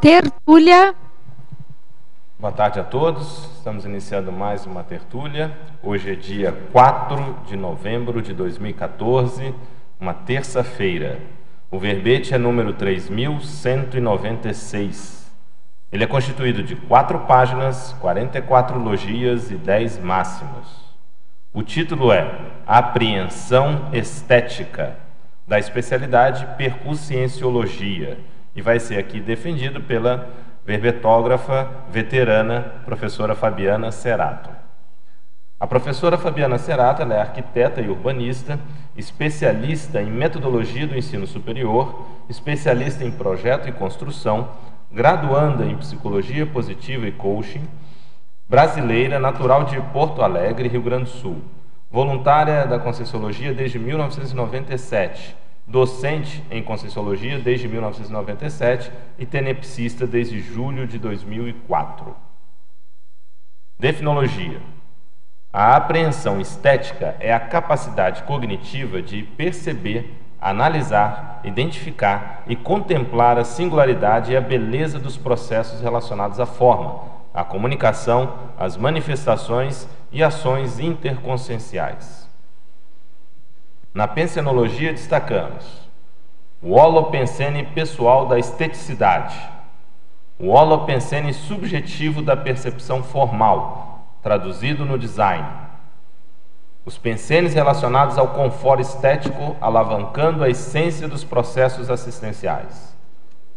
Tertúlia. Boa tarde a todos, estamos iniciando mais uma tertúlia. Hoje é dia 4 de novembro de 2014, uma terça-feira. O verbete é número 3196. Ele é constituído de 4 páginas, 44 logias e 10 máximos. O título é Apreensão Estética, da especialidade Percussienciologia, e vai ser aqui defendido pela verbetógrafa veterana, professora Fabiana Cerato. A professora Fabiana Cerato ela é arquiteta e urbanista, especialista em metodologia do ensino superior, especialista em projeto e construção, graduanda em psicologia positiva e coaching, brasileira, natural de Porto Alegre, Rio Grande do Sul, voluntária da Conscienciologia desde 1997, docente em Conscienciologia desde 1997 e tenepsista desde julho de 2004. Definologia. A apreensão estética é a capacidade cognitiva de perceber, analisar, identificar e contemplar a singularidade e a beleza dos processos relacionados à forma, à comunicação, às manifestações e ações interconscienciais. Na pensenologia destacamos o holopensene pessoal da esteticidade, o holopensene subjetivo da percepção formal, traduzido no design, os pensenes relacionados ao conforto estético, alavancando a essência dos processos assistenciais,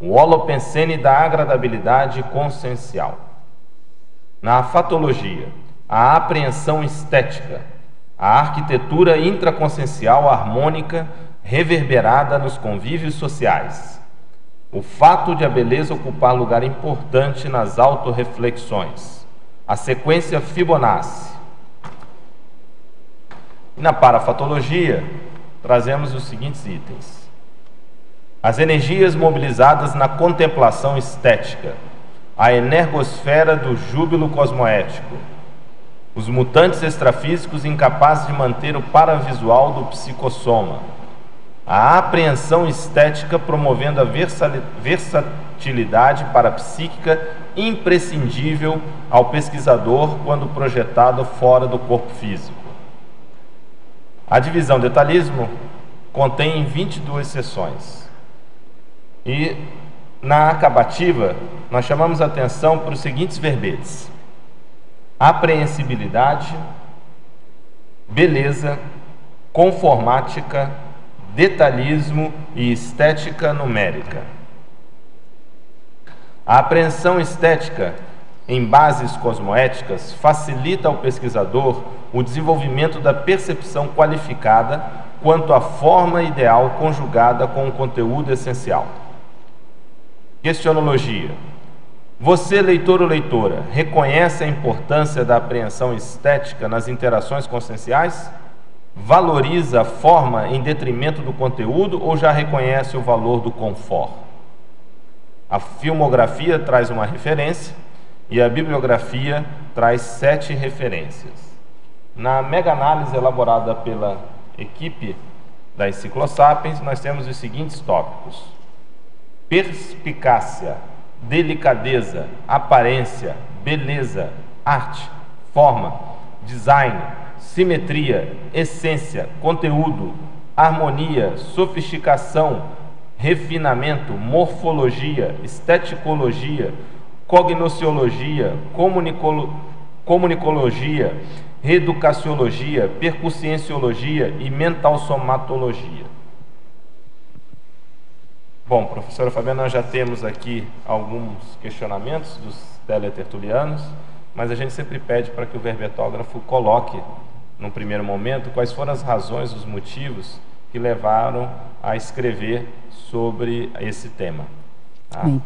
o holopensene da agradabilidade consciencial. Na afatologia, a apreensão estética, a arquitetura intraconsciencial harmônica reverberada nos convívios sociais, o fato de a beleza ocupar lugar importante nas autorreflexões, a sequência Fibonacci. E na parafatologia, trazemos os seguintes itens: as energias mobilizadas na contemplação estética, a energosfera do júbilo cosmoético, os mutantes extrafísicos incapazes de manter o paravisual do psicossoma, a apreensão estética promovendo a versatilidade parapsíquica imprescindível ao pesquisador quando projetado fora do corpo físico. A divisão detalhismo contém 22 seções. E na acabativa, nós chamamos a atenção para os seguintes verbetes: apreensibilidade, beleza, conformática, detalhismo e estética numérica. A apreensão estética em bases cosmoéticas facilita ao pesquisador o desenvolvimento da percepção qualificada quanto à forma ideal conjugada com o conteúdo essencial. Questionologia. Você, leitor ou leitora, reconhece a importância da apreensão estética nas interações conscienciais? Valoriza a forma em detrimento do conteúdo ou já reconhece o valor do conforto? A filmografia traz uma referência e a bibliografia traz 7 referências. Na mega-análise elaborada pela equipe da Enciclosapiens, nós temos os seguintes tópicos: perspicácia, delicadeza, aparência, beleza, arte, forma, design, simetria, essência, conteúdo, harmonia, sofisticação, refinamento, morfologia, esteticologia, cognosciologia, comunicologia, reeducaciologia, percussienciologia e mentalsomatologia. Bom, professora Fabiana, nós já temos aqui alguns questionamentos dos teletertulianos, mas a gente sempre pede para que o verbetógrafo coloque, num primeiro momento, quais foram as razões, os motivos que levaram a escrever sobre esse tema. Bem,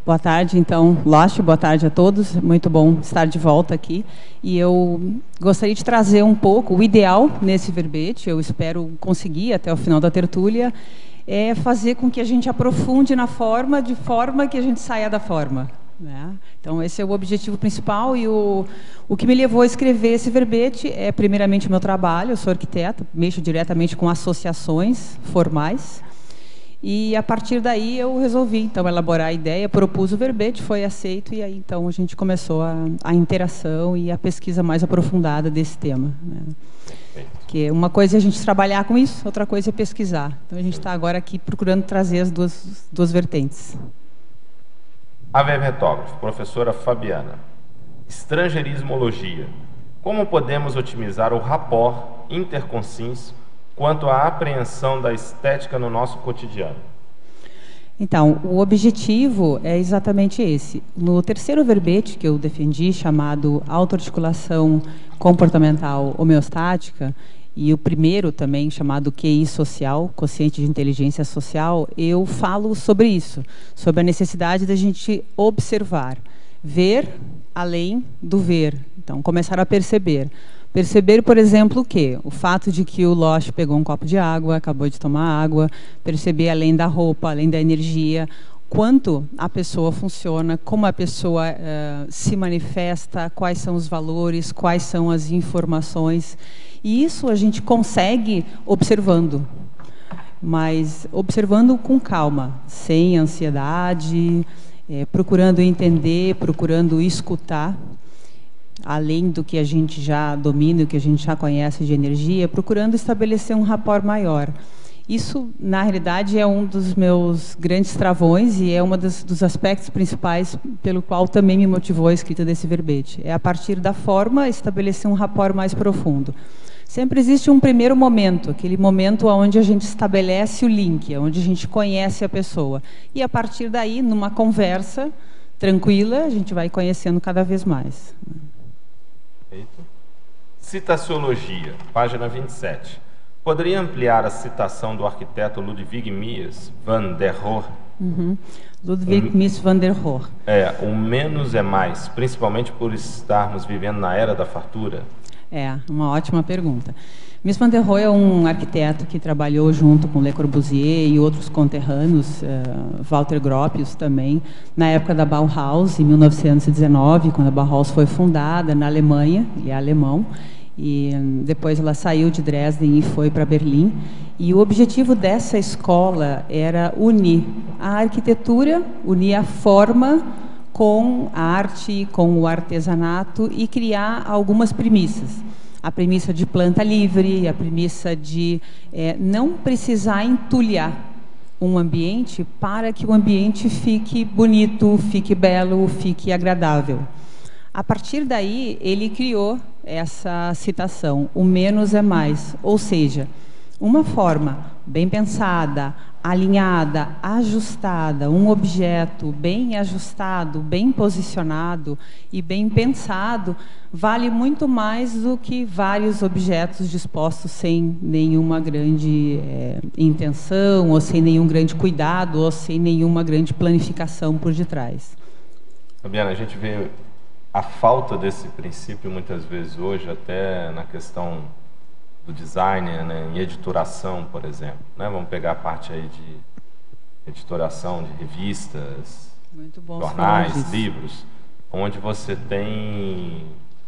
boa tarde, então, Loche, boa tarde a todos, muito bom estar de volta aqui. E eu gostaria de trazer um pouco o ideal nesse verbete, eu espero conseguir até o final da tertúlia, é fazer com que a gente aprofunde na forma, de forma que a gente saia da forma, né? Então, esse é o objetivo principal e o que me levou a escrever esse verbete é, primeiramente, o meu trabalho. Eu sou arquiteta, mexo diretamente com associações formais E a partir daí eu resolvi então elaborar a ideia, propus o verbete, foi aceito e aí então a gente começou a interação e a pesquisa mais aprofundada desse tema, né? Que uma coisa é a gente trabalhar com isso, outra coisa é pesquisar. Então a gente está agora aqui procurando trazer as duas vertentes. AVM Retógrafo, professora Fabiana. Estrangeirismologia. Como podemos otimizar o rapport interconsciência quanto à apreensão da estética no nosso cotidiano? Então, o objetivo é exatamente esse. No terceiro verbete que eu defendi, chamado Autoarticulação Comportamental Homeostática, e o primeiro também, chamado QI Social, Quociente de Inteligência Social, eu falo sobre isso, sobre a necessidade da gente observar, ver além do ver. Então, começar a perceber. Perceber, por exemplo, o quê? O fato de que o Loche pegou um copo de água, acabou de tomar água, perceber além da roupa, além da energia, quanto a pessoa funciona, como a pessoa se manifesta, quais são os valores, quais são as informações. E isso a gente consegue observando, mas observando com calma, sem ansiedade, procurando entender, procurando escutar, além do que a gente já domina, o que a gente já conhece de energia, procurando estabelecer um rapport maior. Isso, na realidade, é um dos meus grandes travões e é um dos aspectos principais pelo qual também me motivou a escrita desse verbete. É, a partir da forma, estabelecer um rapport mais profundo. Sempre existe um primeiro momento, aquele momento onde a gente estabelece o link, onde a gente conhece a pessoa. E, a partir daí, numa conversa tranquila, a gente vai conhecendo cada vez mais. Citaciologia, página 27. Poderia ampliar a citação do arquiteto Ludwig Mies van der Rohe? Ludwig Mies van der Rohe. O menos é mais, principalmente por estarmos vivendo na era da fartura? É, uma ótima pergunta. Mies van der Rohe é um arquiteto que trabalhou junto com Le Corbusier e outros conterrâneos, Walter Gropius também, na época da Bauhaus, em 1919, quando a Bauhaus foi fundada na Alemanha, ele é alemão, e depois ela saiu de Dresden e foi para Berlim. E o objetivo dessa escola era unir a arquitetura, unir a forma com a arte, com o artesanato e criar algumas premissas. A premissa de planta livre, a premissa de não precisar entulhar um ambiente para que o ambiente fique bonito, fique belo, fique agradável. A partir daí, ele criou essa citação, o menos é mais, ou seja, uma forma bem pensada, alinhada, ajustada, um objeto bem ajustado, bem posicionado e bem pensado, vale muito mais do que vários objetos dispostos sem nenhuma grande intenção, ou sem nenhum grande cuidado, ou sem nenhuma grande planificação por detrás. Fabiana, a gente vê a falta desse princípio muitas vezes hoje, até na questão do design, né, em editoração, por exemplo, né? Vamos pegar a parte aí de editoração de revistas, jornais, livros, onde você tem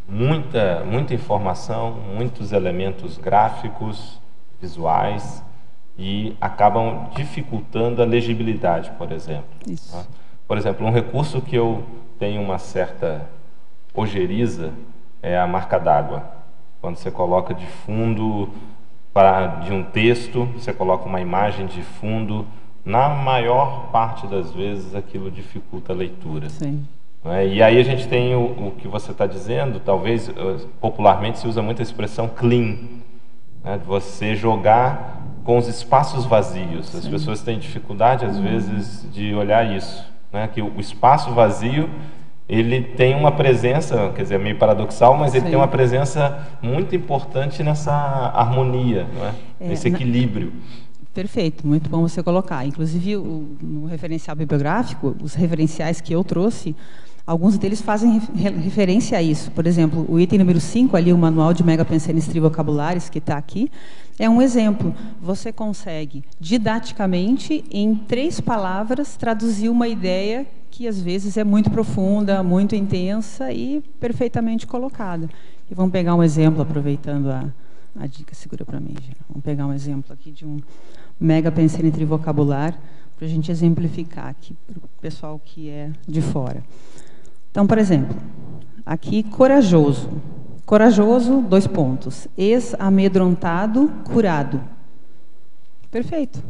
muita informação, muitos elementos gráficos, visuais, e acabam dificultando a legibilidade, por exemplo. Isso. Né? Por exemplo, um recurso que eu tenho uma certa ojeriza é a marca d'água. Quando você coloca de fundo de um texto, você coloca uma imagem de fundo, na maior parte das vezes aquilo dificulta a leitura. Sim. E aí a gente tem o que você está dizendo, talvez popularmente se usa muito a expressão clean, né? De você jogar com os espaços vazios. Sim. As pessoas têm dificuldade às vezes de olhar isso, né? Que o espaço vazio, ele tem uma presença, quer dizer, meio paradoxal, mas ele tem uma presença muito importante nessa harmonia, não é? Nesse equilíbrio. Perfeito, muito bom você colocar. Inclusive, no referencial bibliográfico, os referenciais que eu trouxe, alguns deles fazem referência a isso. Por exemplo, o item número 5, ali, o Manual de Megapensenes Trivocabulares, que está aqui, é um exemplo. Você consegue, didaticamente, em 3 palavras, traduzir uma ideia que, às vezes, é muito profunda, muito intensa e perfeitamente colocada. E vamos pegar um exemplo, aproveitando a dica, segura para mim, Gina. Vamos pegar um exemplo aqui de mega pensene trivocabular, para a gente exemplificar aqui para o pessoal que é de fora. Então, por exemplo, aqui, corajoso. Corajoso, 2 pontos. Ex-amedrontado, curado. Perfeito.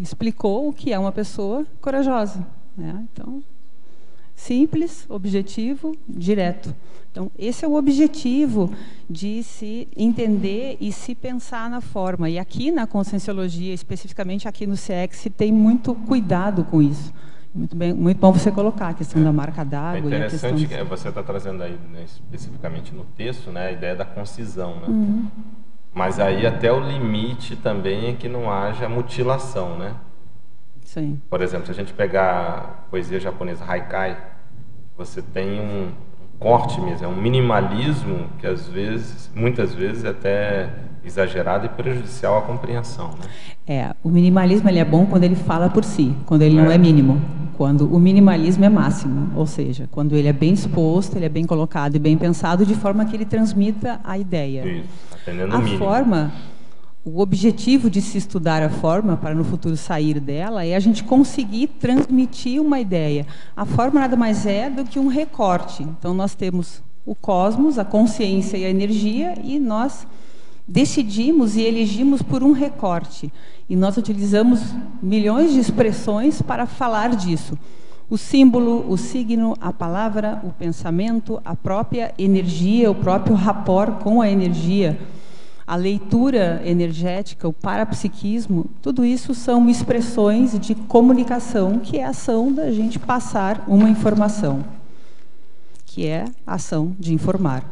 Explicou o que é uma pessoa corajosa, né? Então, simples, objetivo, direto. Então, esse é o objetivo de se entender e se pensar na forma. E aqui na Conscienciologia, especificamente aqui no CX, se tem muito cuidado com isso. Muito bom você colocar a questão da marca d'água. É interessante que você está trazendo aí, né, especificamente no texto, né, a ideia da concisão, né? Uhum. Mas aí até o limite também é que não haja mutilação, né? Sim. Por exemplo, se a gente pegar a poesia japonesa Haikai, você tem um corte mesmo, é um minimalismo que às vezes, muitas vezes, é até exagerado e prejudicial à compreensão, né? O minimalismo ele é bom quando ele fala por si, quando ele não é mínimo. Quando o minimalismo é máximo, ou seja, quando ele é bem exposto, ele é bem colocado e bem pensado, de forma que ele transmita a ideia. Isso, atendendo a o mínimo. Forma, o objetivo de se estudar a forma, para no futuro sair dela, é a gente conseguir transmitir uma ideia. A forma nada mais é do que um recorte. Então, nós temos o cosmos, a consciência e a energia, e nós decidimos e elegimos por um recorte. E nós utilizamos milhões de expressões para falar disso. O símbolo, o signo, a palavra, o pensamento, a própria energia, o próprio rapport com a energia, a leitura energética, o parapsiquismo, tudo isso são expressões de comunicação, que é a ação da gente passar uma informação, que é a ação de informar.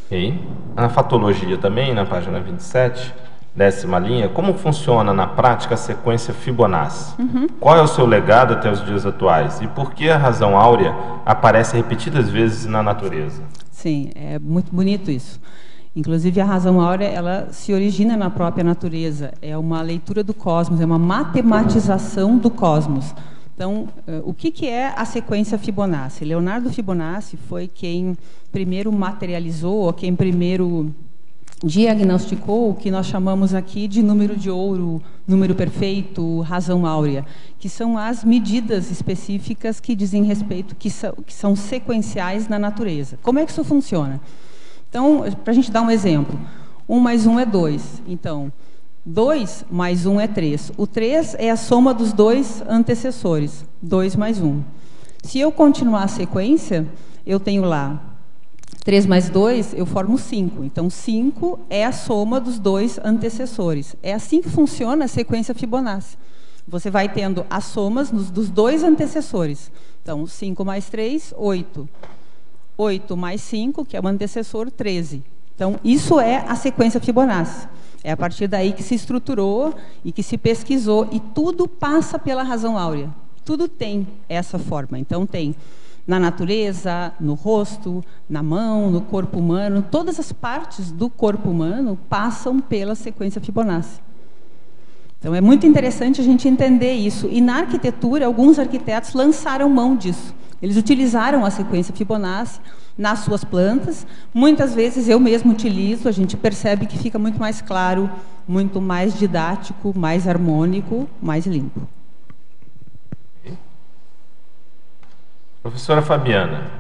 Ok. Na fatologia também, na página 27, 10ª linha, como funciona na prática a sequência Fibonacci? Uhum. Qual é o seu legado até os dias atuais? E por que a razão áurea aparece repetidas vezes na natureza? Sim, é muito bonito isso. Inclusive, a razão áurea, ela se origina na própria natureza. É uma leitura do cosmos, é uma matematização do cosmos. Então, o que é a sequência Fibonacci? Leonardo Fibonacci foi quem primeiro materializou, quem primeiro diagnosticou o que nós chamamos aqui de número de ouro, número perfeito, razão áurea, que são as medidas específicas que dizem respeito, que são sequenciais na natureza. Como é que isso funciona? Então, para a gente dar um exemplo, 1 mais 1 é 2. Então, 2 mais 1 é 3. O 3 é a soma dos 2 antecessores, 2 mais 1. Se eu continuar a sequência, eu tenho lá 3 mais 2, eu formo 5. Então, 5 é a soma dos 2 antecessores. É assim que funciona a sequência Fibonacci. Você vai tendo as somas dos 2 antecessores. Então, 5 mais 3, 8. 8 mais 5, que é o antecessor, 13. Então, isso é a sequência Fibonacci. É a partir daí que se estruturou e que se pesquisou. E tudo passa pela razão áurea. Tudo tem essa forma. Então, tem na natureza, no rosto, na mão, no corpo humano. Todas as partes do corpo humano passam pela sequência Fibonacci. Então, é muito interessante a gente entender isso. E na arquitetura, alguns arquitetos lançaram mão disso. Eles utilizaram a sequência Fibonacci nas suas plantas. Muitas vezes eu mesmo utilizo, a gente percebe que fica muito mais claro, muito mais didático, mais harmônico, mais limpo. Professora Fabiana,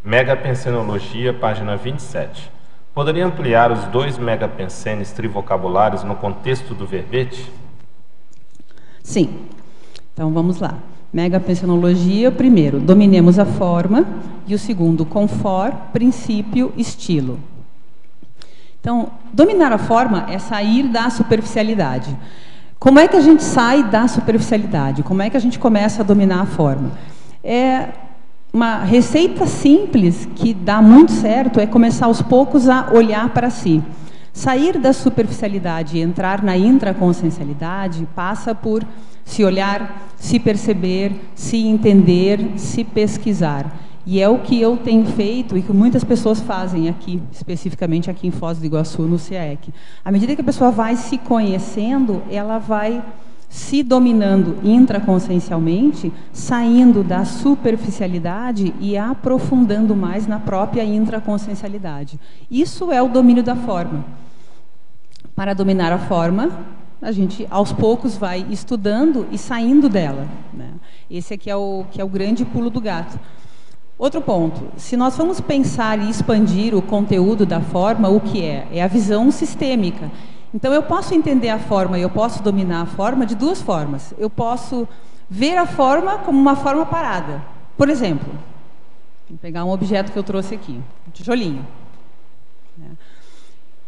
Megapensenologia, página 27. Poderia ampliar os 2 megapensenes trivocabulários no contexto do verbete? Sim. Então, vamos lá. Megapensenologia, primeiro, dominemos a forma, e o segundo, confort, princípio, estilo. Então, dominar a forma é sair da superficialidade. Como é que a gente sai da superficialidade? Como é que a gente começa a dominar a forma? É uma receita simples que dá muito certo, é começar aos poucos a olhar para si. Sair da superficialidade e entrar na intraconsciencialidade passa por se olhar, se perceber, se entender, se pesquisar. E é o que eu tenho feito e que muitas pessoas fazem aqui, especificamente aqui em Foz do Iguaçu, no CIEC. À medida que a pessoa vai se conhecendo, ela vai se dominando intraconsciencialmente, saindo da superficialidade e aprofundando mais na própria intraconsciencialidade. Isso é o domínio da forma. Para dominar a forma, a gente, aos poucos, vai estudando e saindo dela, né? Esse aqui é o grande pulo do gato. Outro ponto, se nós vamos pensar e expandir o conteúdo da forma, o que é? É a visão sistêmica. Então, eu posso entender a forma e eu posso dominar a forma de duas formas. Eu posso ver a forma como uma forma parada. Por exemplo, vou pegar um objeto que eu trouxe aqui, um tijolinho.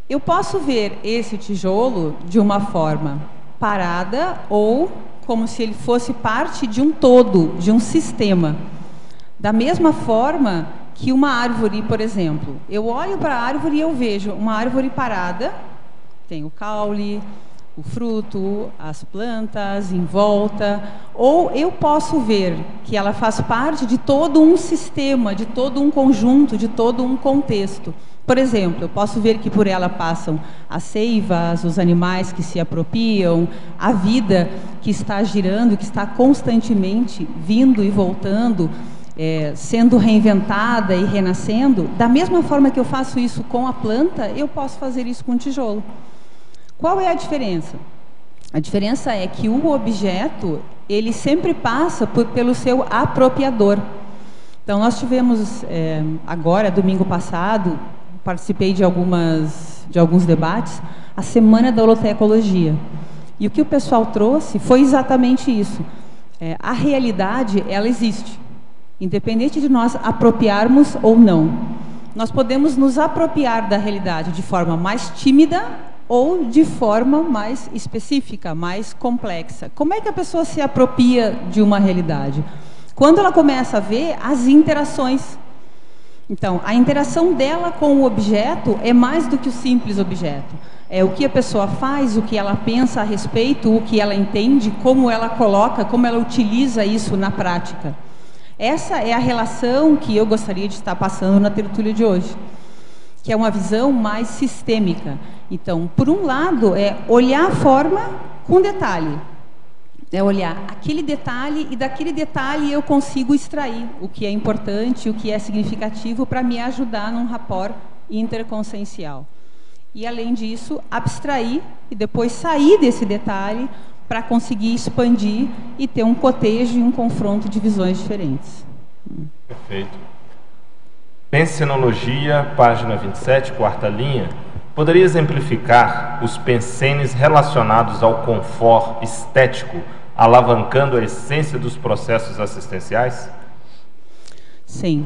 Eu posso ver esse tijolo de uma forma parada ou como se ele fosse parte de um todo, de um sistema. Da mesma forma que uma árvore, por exemplo. Eu olho para a árvore e eu vejo uma árvore parada, tem o caule, o fruto, as plantas em volta, ou eu posso ver que ela faz parte de todo um sistema, de todo um conjunto, de todo um contexto. Por exemplo, eu posso ver que por ela passam as seivas, os animais que se apropriam, a vida que está girando, que está constantemente vindo e voltando, sendo reinventada e renascendo. Da mesma forma que eu faço isso com a planta, eu posso fazer isso com o tijolo. Qual é a diferença? A diferença é que o objeto, ele sempre passa pelo seu apropriador. Então, nós tivemos agora, domingo passado, participei de alguns debates, a Semana da Holotecnologia. E o que o pessoal trouxe foi exatamente isso. A realidade, ela existe, independente de nós apropriarmos ou não. Nós podemos nos apropriar da realidade de forma mais tímida ou de forma mais específica, mais complexa. Como é que a pessoa se apropria de uma realidade? Quando ela começa a ver as interações. Então, a interação dela com o objeto é mais do que o simples objeto. É o que a pessoa faz, o que ela pensa a respeito, o que ela entende, como ela coloca, como ela utiliza isso na prática. Essa é a relação que eu gostaria de estar passando na tertúlia de hoje, que é uma visão mais sistêmica. Então, por um lado, é olhar a forma com detalhe. É olhar aquele detalhe e daquele detalhe eu consigo extrair o que é importante, o que é significativo para me ajudar num rapport interconsciencial. E, além disso, abstrair e depois sair desse detalhe para conseguir expandir e ter um cotejo e um confronto de visões diferentes. Perfeito. Pensenologia, página 27, quarta linha. Poderia exemplificar os pensenes relacionados ao confort estético, alavancando a essência dos processos assistenciais? Sim.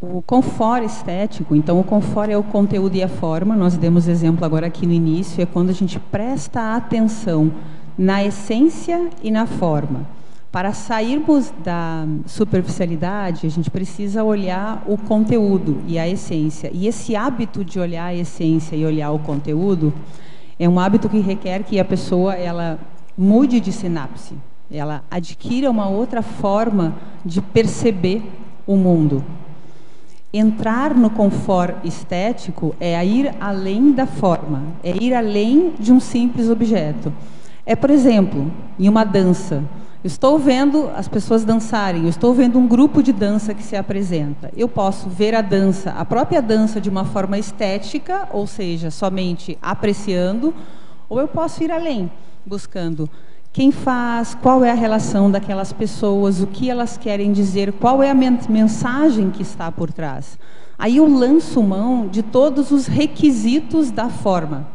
O confort estético, então o confort é o conteúdo e a forma, nós demos exemplo agora aqui no início, é quando a gente presta atenção na essência e na forma. Para sairmos da superficialidade, a gente precisa olhar o conteúdo e a essência. E esse hábito de olhar a essência e olhar o conteúdo é um hábito que requer que a pessoa ela mude de sinapse, ela adquira uma outra forma de perceber o mundo. Entrar no confort estético é ir além da forma, é ir além de um simples objeto. Por exemplo, em uma dança, eu estou vendo as pessoas dançarem, eu estou vendo um grupo de dança que se apresenta. Eu posso ver a dança, a própria dança, de uma forma estética, ou seja, somente apreciando, ou eu posso ir além, buscando quem faz, qual é a relação daquelas pessoas, o que elas querem dizer, qual é a mensagem que está por trás. Aí eu lanço mão de todos os requisitos da forma.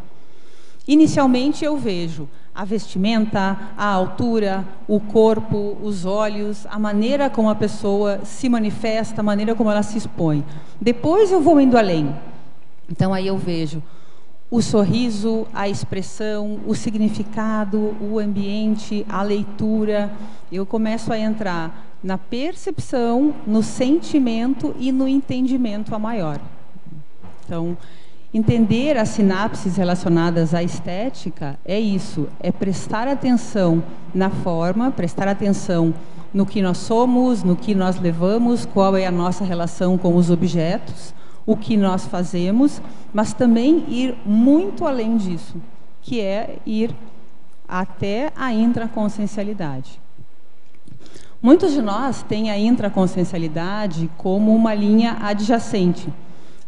Inicialmente eu vejo a vestimenta, a altura, o corpo, os olhos, a maneira como a pessoa se manifesta, a maneira como ela se expõe. Depois eu vou indo além. Então aí eu vejo o sorriso, a expressão, o significado, o ambiente, a leitura. Eu começo a entrar na percepção, no sentimento e no entendimento a maior. Então, entender as sinapses relacionadas à estética é isso, é prestar atenção na forma, prestar atenção no que nós somos, no que nós levamos, qual é a nossa relação com os objetos, o que nós fazemos, mas também ir muito além disso, que é ir até a intraconsciencialidade. Muitos de nós têm a intraconsciencialidade como uma linha adjacente.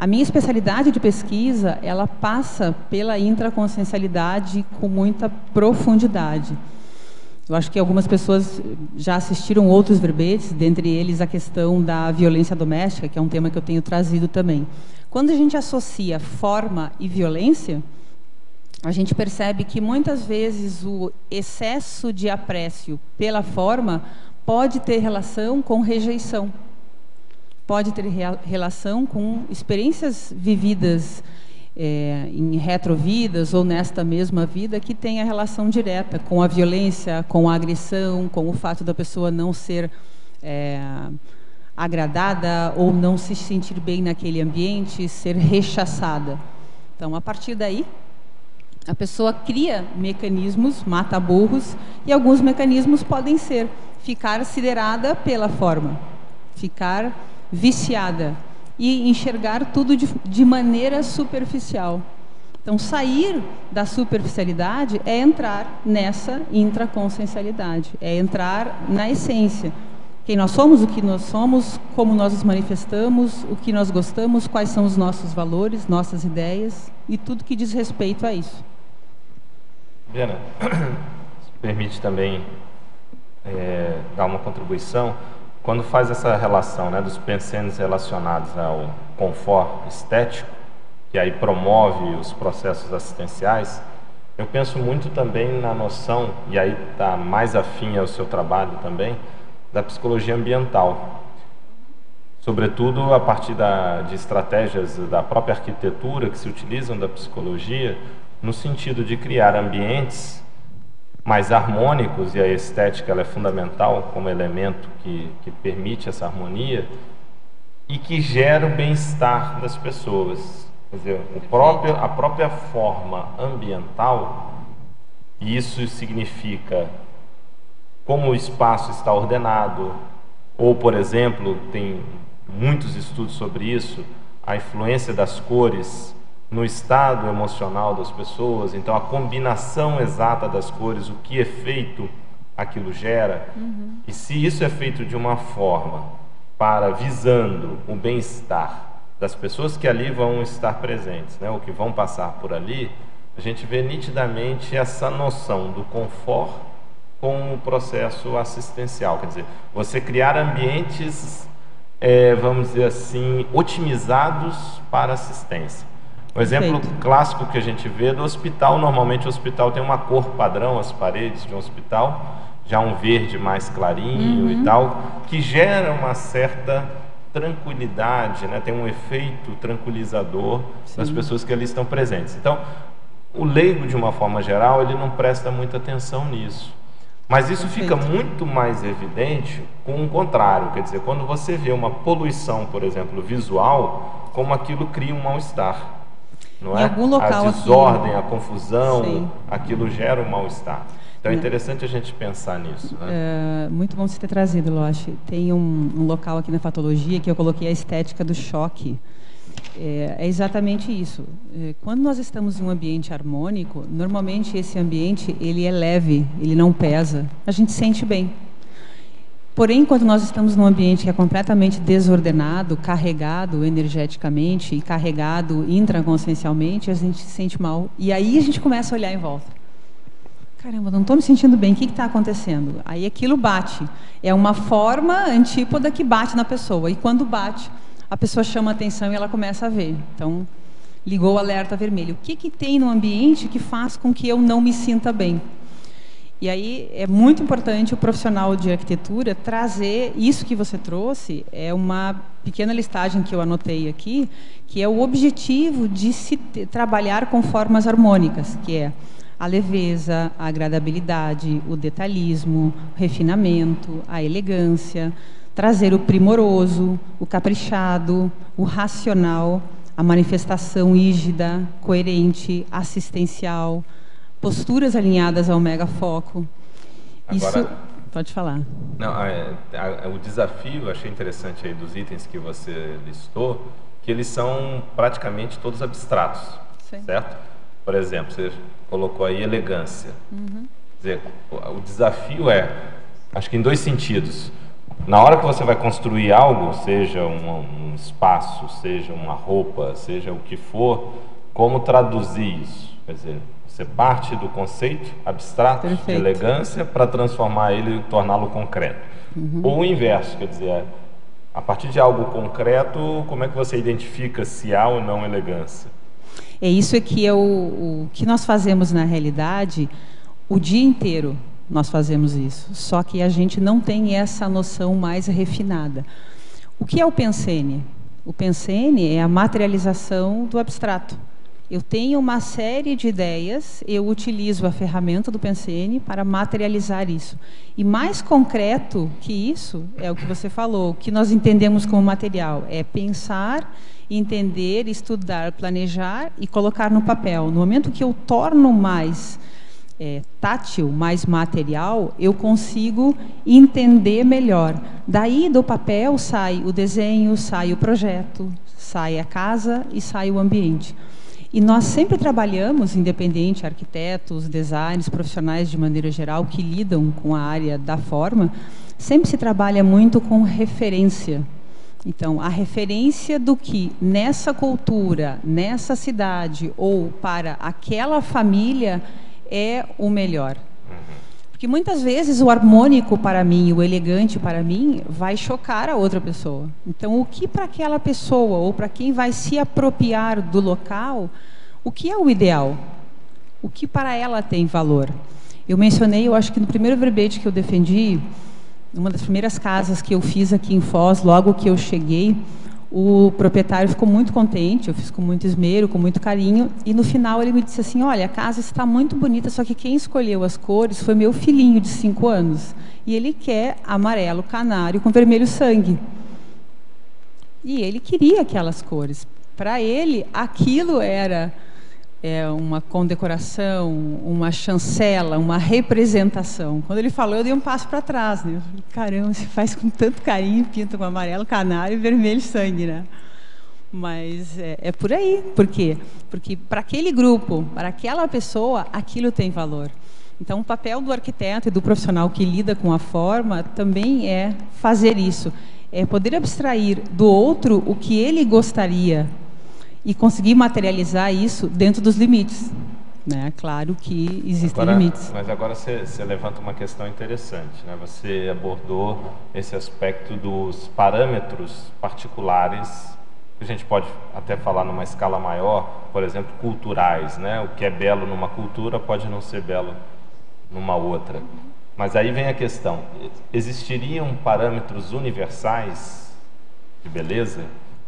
A minha especialidade de pesquisa, ela passa pela intraconsciencialidade com muita profundidade. Eu acho que algumas pessoas já assistiram outros verbetes, dentre eles a questão da violência doméstica, que é um tema que eu tenho trazido também. Quando a gente associa forma e violência, a gente percebe que muitas vezes o excesso de apreço pela forma pode ter relação com rejeição, pode ter relação com experiências vividas em retrovidas ou nesta mesma vida que tem a relação direta com a violência, com a agressão, com o fato da pessoa não ser agradada ou não se sentir bem naquele ambiente, ser rechaçada. Então, a partir daí, a pessoa cria mecanismos mata-burros, e alguns mecanismos podem ser ficar siderada pela forma, ficar viciada e enxergar tudo de maneira superficial. Então, sair da superficialidade é entrar nessa intraconsciencialidade, é entrar na essência. Quem nós somos, o que nós somos, como nós nos manifestamos, o que nós gostamos, quais são os nossos valores, nossas ideias e tudo que diz respeito a isso. Diana, se permite também dar uma contribuição. Quando faz essa relação, né, dos pensamentos relacionados ao confort estético, que aí promove os processos assistenciais, eu penso muito também na noção, e aí está mais afim ao seu trabalho também, da psicologia ambiental. Sobretudo a partir de estratégias da própria arquitetura que se utilizam da psicologia, no sentido de criar ambientes mais harmônicos, e a estética ela é fundamental como elemento que permite essa harmonia e que gera o bem-estar das pessoas. Quer dizer, a própria forma ambiental, e isso significa como o espaço está ordenado, ou, por exemplo, tem muitos estudos sobre isso, a influência das cores no estado emocional das pessoas, então a combinação exata das cores, o que efeito aquilo gera, e se isso é feito de uma forma visando o bem-estar das pessoas que ali vão estar presentes, né, ou que vão passar por ali, a gente vê nitidamente essa noção do confort com o processo assistencial, quer dizer, você criar ambientes, vamos dizer assim, otimizados para assistência. O exemplo clássico que a gente vê do hospital, normalmente o hospital tem uma cor padrão, as paredes de um hospital, já um verde mais clarinho e tal, que gera uma certa tranquilidade, né? Tem um efeito tranquilizador nas pessoas que ali estão presentes. Então, o leigo, de uma forma geral, ele não presta muita atenção nisso. Mas isso fica muito mais evidente com o contrário, quer dizer, quando você vê uma poluição, por exemplo, visual, como aquilo cria um mal-estar. Não é? Algum local a desordem, aqui, a confusão, aquilo gera um mal-estar. Então é interessante a gente pensar nisso. Né? Muito bom você ter trazido, Loche. Tem um local aqui na patologia que eu coloquei a estética do choque. É exatamente isso. Quando nós estamos em um ambiente harmônico, normalmente esse ambiente ele é leve, ele não pesa. A gente sente bem. Porém, quando nós estamos num ambiente que é completamente desordenado, carregado energeticamente e carregado intraconsciencialmente, a gente se sente mal. E aí a gente começa a olhar em volta. Caramba, não estou me sentindo bem, o que está acontecendo? Aí aquilo bate. É uma forma antípoda que bate na pessoa. E quando bate, a pessoa chama a atenção e ela começa a ver. Então, ligou o alerta vermelho. O que tem no ambiente que faz com que eu não me sinta bem? E aí é muito importante o profissional de arquitetura trazer isso que você trouxe, é uma pequena listagem que eu anotei aqui, que é o objetivo de se trabalhar com formas harmônicas, que é a leveza, a agradabilidade, o detalhismo, o refinamento, a elegância, trazer o primoroso, o caprichado, o racional, a manifestação rígida, coerente, assistencial, posturas alinhadas ao megafoco. Agora, isso, pode falar. Não, o desafio, achei interessante aí dos itens que você listou, que eles são praticamente todos abstratos, certo? Por exemplo, você colocou aí elegância. Quer dizer, o desafio acho que em dois sentidos. Na hora que você vai construir algo, seja um espaço, seja uma roupa, seja o que for, como traduzir isso? Quer dizer, você parte do conceito abstrato de elegância para transformar ele e torná-lo concreto. Ou o inverso, quer dizer, a partir de algo concreto, como é que você identifica se há ou não elegância? É isso que é o que nós fazemos na realidade o dia inteiro. Nós fazemos isso, só que a gente não tem essa noção mais refinada. O que é o Pensene? O Pensene é a materialização do abstrato. Eu tenho uma série de ideias, eu utilizo a ferramenta do Pensene para materializar isso. E mais concreto que isso é o que você falou, o que nós entendemos como material. É pensar, entender, estudar, planejar e colocar no papel. No momento que eu torno mais tátil, mais material, eu consigo entender melhor. Daí do papel sai o desenho, sai o projeto, sai a casa e sai o ambiente. E nós sempre trabalhamos, independente, arquitetos, designers, profissionais de maneira geral, que lidam com a área da forma, sempre se trabalha muito com referência. Então, a referência do que nessa cultura, nessa cidade ou para aquela família é o melhor. Porque muitas vezes o harmônico para mim, o elegante para mim, vai chocar a outra pessoa. Então, o que para aquela pessoa ou para quem vai se apropriar do local, o que é o ideal? O que para ela tem valor? Eu mencionei, eu acho que no primeiro verbete que eu defendi, uma das primeiras casas que eu fiz aqui em Foz, logo que eu cheguei, o proprietário ficou muito contente, eu fiz com muito esmero, com muito carinho, e no final ele me disse assim, olha, a casa está muito bonita, só que quem escolheu as cores foi meu filhinho de 5 anos, e ele quer amarelo canário com vermelho sangue. E ele queria aquelas cores. Para ele, aquilo era uma condecoração, uma chancela, uma representação. Quando ele falou, eu dei um passo para trás, né? Eu falei, caramba, se faz com tanto carinho, pinta com amarelo, canário e vermelho sangue, né? Mas é por aí. Por quê? Porque para aquele grupo, para aquela pessoa, aquilo tem valor. Então, o papel do arquiteto e do profissional que lida com a forma também é fazer isso. É poder abstrair do outro o que ele gostaria e conseguir materializar isso dentro dos limites. Né? Claro que existem limites. Mas agora você levanta uma questão interessante. Né? Você abordou esse aspecto dos parâmetros particulares, que a gente pode até falar numa escala maior, por exemplo, culturais. Né? O que é belo numa cultura pode não ser belo numa outra. Mas aí vem a questão, existiriam parâmetros universais de beleza?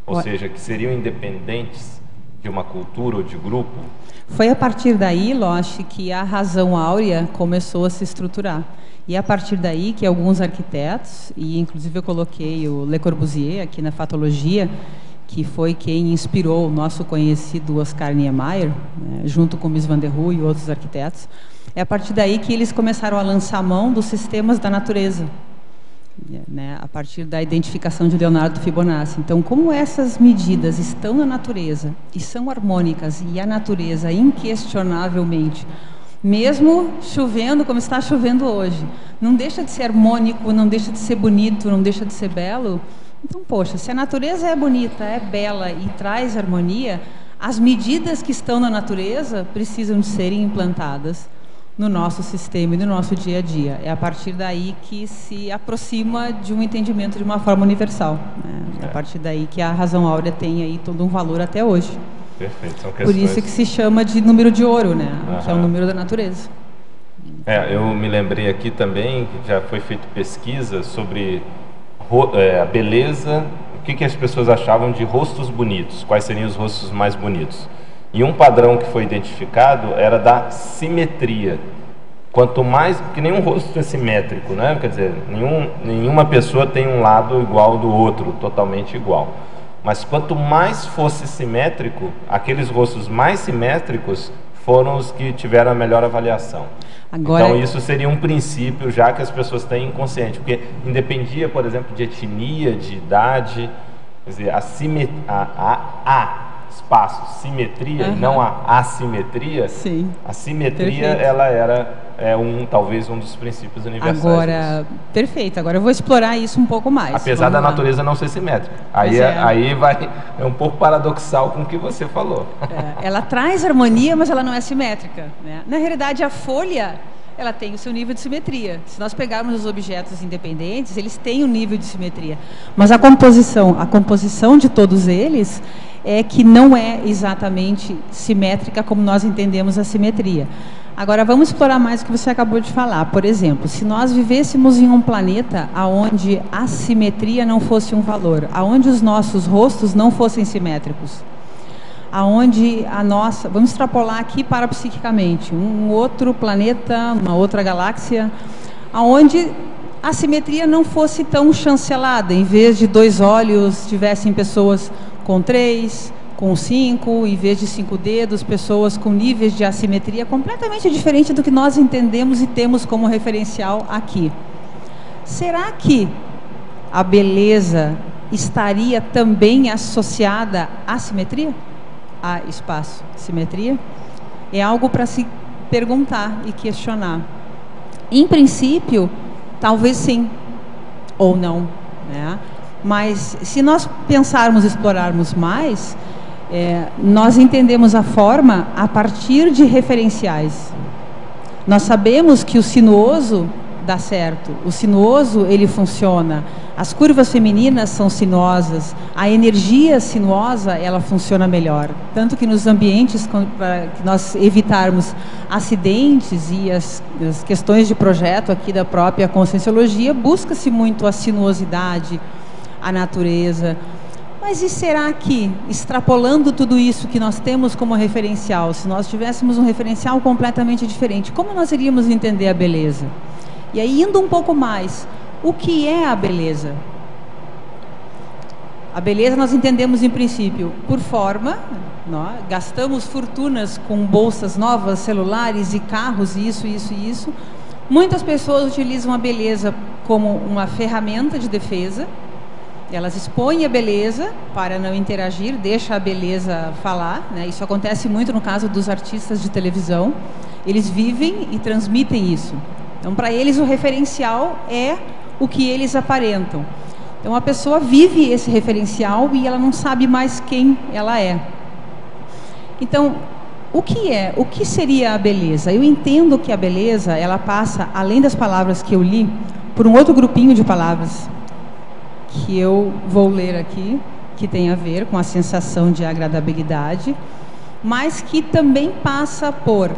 Ou seja, que seriam independentes de uma cultura ou de grupo? Foi a partir daí, Loche, que a razão áurea começou a se estruturar. E a partir daí que alguns arquitetos, e inclusive eu coloquei o Le Corbusier aqui na fatologia, que foi quem inspirou o nosso conhecido Oscar Niemeyer, né, junto com Mies van der Rohe e outros arquitetos, é a partir daí que eles começaram a lançar mão dos sistemas da natureza. Né, a partir da identificação de Leonardo Fibonacci. Então, como essas medidas estão na natureza e são harmônicas, e a natureza, inquestionavelmente, mesmo chovendo como está chovendo hoje, não deixa de ser harmônico, não deixa de ser bonito, não deixa de ser belo. Então, poxa, se a natureza é bonita, é bela e traz harmonia, as medidas que estão na natureza precisam de serem implantadas no nosso sistema e no nosso dia a dia. É a partir daí que se aproxima de um entendimento de uma forma universal. Né? É a partir daí que a razão áurea tem aí todo um valor até hoje. Perfeito. São questões... Por isso que se chama de número de ouro, né? Que é o número da natureza. Eu me lembrei aqui também que já foi feita pesquisa sobre a beleza, o que as pessoas achavam de rostos bonitos, quais seriam os rostos mais bonitos. E um padrão que foi identificado era da simetria. Quanto mais, porque nenhum rosto é simétrico, né? Quer dizer, nenhuma pessoa tem um lado igual ao do outro, totalmente igual. Mas quanto mais fosse simétrico, aqueles rostos mais simétricos foram os que tiveram a melhor avaliação. Então isso seria um princípio já que as pessoas têm inconsciente, porque independia, por exemplo, de etnia, de idade, quer dizer, a espaço, simetria, e não a assimetria, sim, a simetria, perfeito. ela talvez um dos princípios universais. Agora, perfeito, agora eu vou explorar isso um pouco mais. Apesar da natureza não ser simétrica. Aí é um pouco paradoxal com o que você falou. Ela traz harmonia, mas ela não é simétrica, né? Na realidade, a folha, ela tem o seu nível de simetria. Se nós pegarmos os objetos independentes, eles têm um nível de simetria. Mas a composição de todos eles é que não é exatamente simétrica como nós entendemos a simetria. Agora, vamos explorar mais o que você acabou de falar. Por exemplo, se nós vivêssemos em um planeta onde a simetria não fosse um valor, onde os nossos rostos não fossem simétricos, aonde vamos extrapolar aqui parapsiquicamente, um outro planeta, uma outra galáxia, aonde a simetria não fosse tão chancelada, em vez de 2 olhos, tivessem pessoas com 3, com 5, em vez de 5 dedos, pessoas com níveis de assimetria completamente diferente do que nós entendemos e temos como referencial aqui. Será que a beleza estaria também associada à simetria? A espaço-simetria? É algo para se perguntar e questionar. Em princípio, talvez sim, ou não, né? Mas se nós pensarmos, explorarmos mais, nós entendemos a forma a partir de referenciais. Nós sabemos que o sinuoso dá certo, o sinuoso ele funciona, as curvas femininas são sinuosas, a energia sinuosa ela funciona melhor, tanto que nos ambientes para que nós evitarmos acidentes e as questões de projeto aqui da própria Conscienciologia, busca-se muito a sinuosidade, a natureza. Mas e será que, extrapolando tudo isso que nós temos como referencial, se nós tivéssemos um referencial completamente diferente, como nós iríamos entender a beleza? E aí, indo um pouco mais, o que é a beleza? A beleza nós entendemos em princípio por forma, nós gastamos fortunas com bolsas novas, celulares e carros, isso. Muitas pessoas utilizam a beleza como uma ferramenta de defesa. Elas expõem a beleza para não interagir, deixa a beleza falar, né? Isso acontece muito no caso dos artistas de televisão. Eles vivem e transmitem isso. Então, para eles, o referencial é o que eles aparentam. Então, a pessoa vive esse referencial e ela não sabe mais quem ela é. Então, o que seria a beleza? Eu entendo que a beleza, ela passa, além das palavras que eu li, por um outro grupinho de palavras que eu vou ler aqui, que tem a ver com a sensação de agradabilidade, mas que também passa por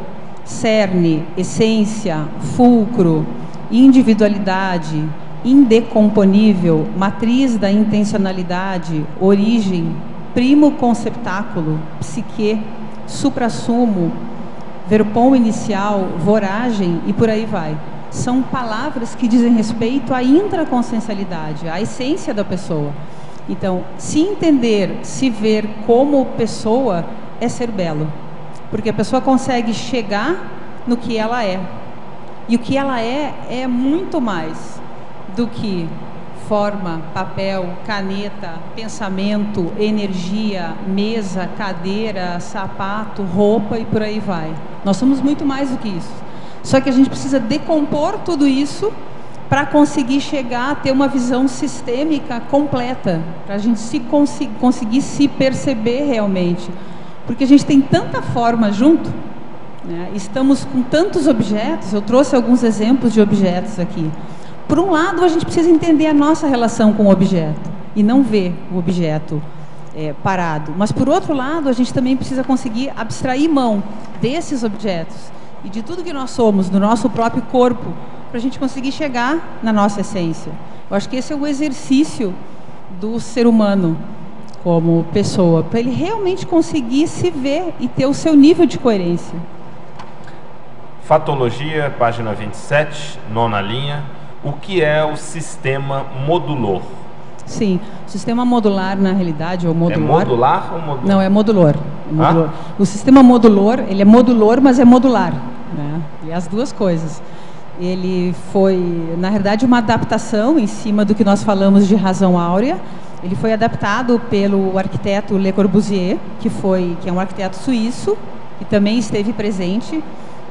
cerne, essência, fulcro, individualidade, indecomponível, matriz da intencionalidade, origem, primo conceptáculo, psique, suprassumo, verpom inicial, voragem e por aí vai. São palavras que dizem respeito à intraconsciencialidade, à essência da pessoa. Então, se entender, se ver como pessoa, é ser belo. Porque a pessoa consegue chegar no que ela é. E o que ela é muito mais do que forma, papel, caneta, pensamento, energia, mesa, cadeira, sapato, roupa e por aí vai. Nós somos muito mais do que isso. Só que a gente precisa decompor tudo isso para conseguir chegar a ter uma visão sistêmica completa, para a gente conseguir se perceber realmente. Porque a gente tem tanta forma junto, né? Estamos com tantos objetos, eu trouxe alguns exemplos de objetos aqui. Por um lado, a gente precisa entender a nossa relação com o objeto e não ver o objeto parado. Mas, por outro lado, a gente também precisa conseguir abstrair mão desses objetos e de tudo que nós somos, do nosso próprio corpo, para a gente conseguir chegar na nossa essência. Eu acho que esse é o exercício do ser humano como pessoa, para ele realmente conseguir se ver e ter o seu nível de coerência. Fatologia, página 27, 9ª linha. O que é o sistema modulor? Sim, o sistema modular, na realidade, ou modular... É modular ou modular? Não, é modulor. O sistema modulor, ele é modulor, mas é modular, né? E as duas coisas. Ele foi, na realidade, uma adaptação em cima do que nós falamos de razão áurea, Ele foi adaptado pelo arquiteto Le Corbusier, que é um arquiteto suíço, que também esteve presente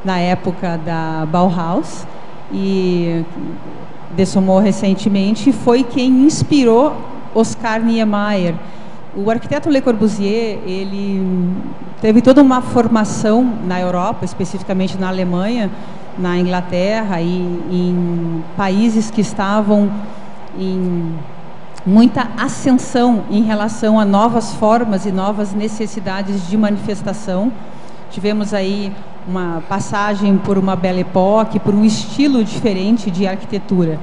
na época da Bauhaus, e dessomou recentemente, foi quem inspirou Oscar Niemeyer. O arquiteto Le Corbusier, ele teve toda uma formação na Europa, especificamente na Alemanha, na Inglaterra e em países que estavam em muita ascensão em relação a novas formas e novas necessidades de manifestação. Tivemos aí uma passagem por uma Belle Époque, por um estilo diferente de arquitetura.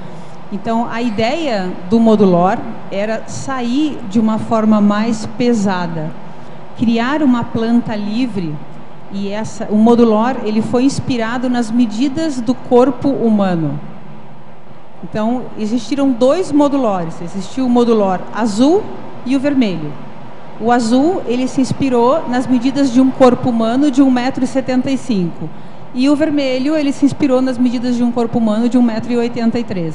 Então, a ideia do modulor era sair de uma forma mais pesada, criar uma planta livre, e o modulor ele foi inspirado nas medidas do corpo humano. Então, existiram dois modulores, existiu o modulor azul e o vermelho. O azul, ele se inspirou nas medidas de um corpo humano de 1,75 m. E o vermelho, ele se inspirou nas medidas de um corpo humano de 1,83 m.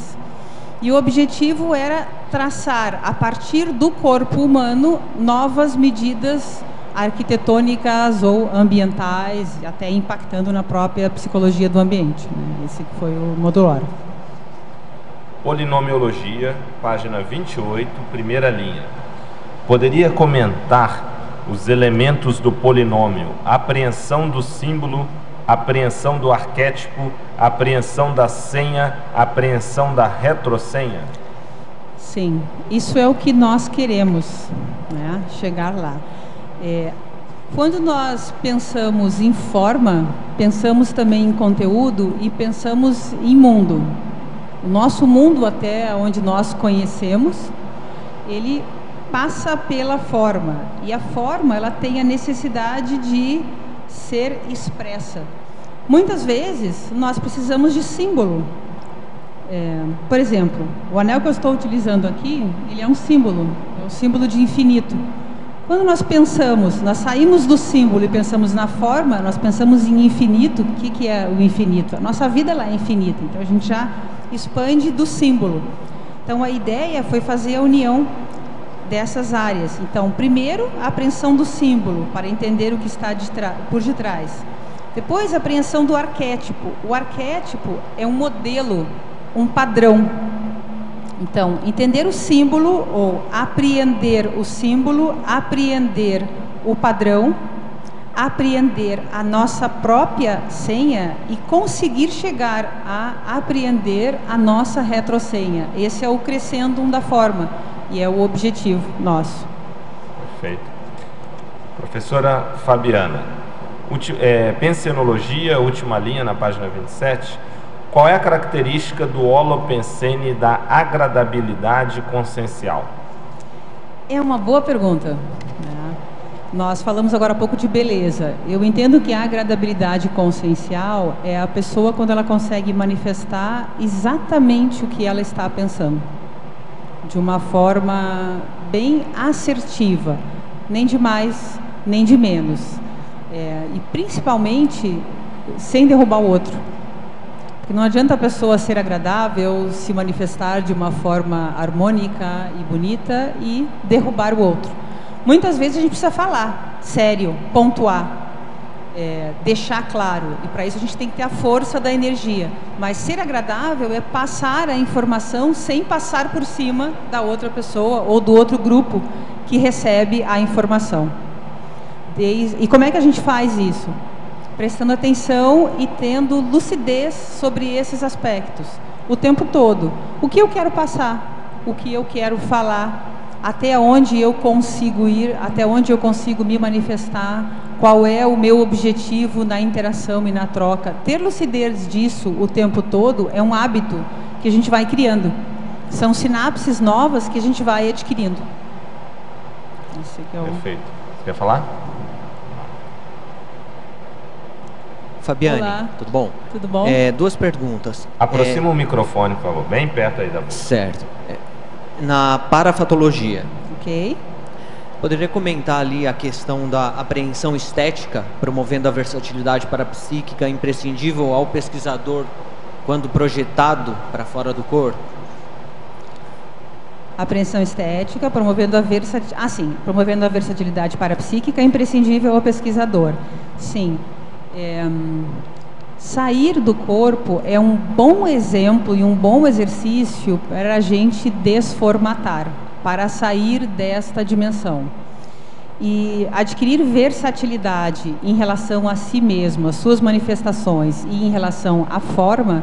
E o objetivo era traçar, a partir do corpo humano, novas medidas arquitetônicas ou ambientais, até impactando na própria psicologia do ambiente, né? Esse foi o modulor. Polinomiologia, página 28, primeira linha. Poderia comentar os elementos do polinômio: apreensão do símbolo, apreensão do arquétipo, apreensão da senha, apreensão da retrosenha? Sim, isso é o que nós queremos, né? Chegar lá. Quando nós pensamos em forma, pensamos também em conteúdo e pensamos em mundo. O nosso mundo, até onde nós conhecemos, ele passa pela forma, e a forma ela tem a necessidade de ser expressa. Muitas vezes nós precisamos de símbolo. Por exemplo, o anel que eu estou utilizando aqui, ele é um símbolo de infinito. Quando nós pensamos, nós saímos do símbolo e pensamos na forma, nós pensamos em infinito. O que é o infinito? A nossa vida ela é infinita, então a gente já expande do símbolo. Então a ideia foi fazer a união dessas áreas. Então, primeiro, a apreensão do símbolo, para entender o que está por detrás. Depois, a apreensão do arquétipo. O arquétipo é um modelo, um padrão. Então, entender o símbolo, ou apreender o símbolo, apreender o padrão, apreender a nossa própria senha e conseguir chegar a apreender a nossa retrosenha. Esse é o crescendum da forma e é o objetivo nosso. Perfeito. Professora Fabiana, pensenologia, última linha na página 27. Qual é a característica do holopensene da agradabilidade consciencial? É uma boa pergunta, né? Nós falamos agora há pouco de beleza. Eu entendo que a agradabilidade consciencial é a pessoa quando ela consegue manifestar exatamente o que ela está pensando, de uma forma bem assertiva, nem de mais, nem de menos, e principalmente sem derrubar o outro. Porque não adianta a pessoa ser agradável, se manifestar de uma forma harmônica e bonita e derrubar o outro. Muitas vezes a gente precisa falar, sério, pontuar, deixar claro. E para isso a gente tem que ter a força da energia. Mas ser agradável é passar a informação sem passar por cima da outra pessoa ou do outro grupo que recebe a informação. E como é que a gente faz isso? Prestando atenção e tendo lucidez sobre esses aspectos o tempo todo. O que eu quero passar? O que eu quero falar? Até onde eu consigo ir? Até onde eu consigo me manifestar? Qual é o meu objetivo na interação e na troca? Ter lucidez disso o tempo todo é um hábito que a gente vai criando. São sinapses novas que a gente vai adquirindo. Esse aqui é o... Perfeito. Você quer falar? Fabiane, olá. Tudo bom? Tudo bom? Duas perguntas. Aproxima o microfone, por favor, bem perto aí da boca. Certo. Na parafatologia, Ok. poderia comentar ali a questão da apreensão estética, promovendo a versatilidade parapsíquica imprescindível ao pesquisador quando projetado para fora do corpo? Apreensão estética, promovendo a versatilidade parapsíquica, imprescindível ao pesquisador. Sim. Sair do corpo é um bom exemplo e um bom exercício para a gente desformatar, para sair desta dimensão. E adquirir versatilidade em relação a si mesmo, as suas manifestações e em relação à forma,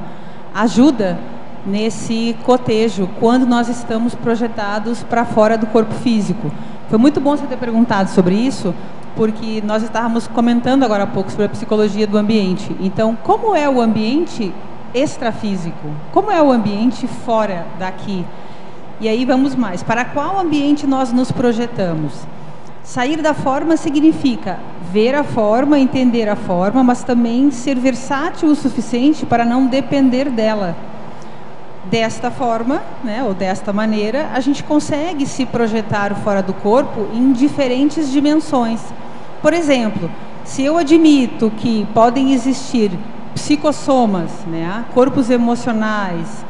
ajuda nesse cotejo, quando nós estamos projetados para fora do corpo físico. Foi muito bom você ter perguntado sobre isso, porque nós estávamos comentando agora há pouco sobre a psicologia do ambiente. Então, como é o ambiente extrafísico? Como é o ambiente fora daqui? E aí vamos mais. Para qual ambiente nós nos projetamos? Sair da forma significa ver a forma, entender a forma, mas também ser versátil o suficiente para não depender dela. Desta forma, né, ou desta maneira, a gente consegue se projetar fora do corpo em diferentes dimensões. Por exemplo, se eu admito que podem existir psicossomas, né, corpos emocionais,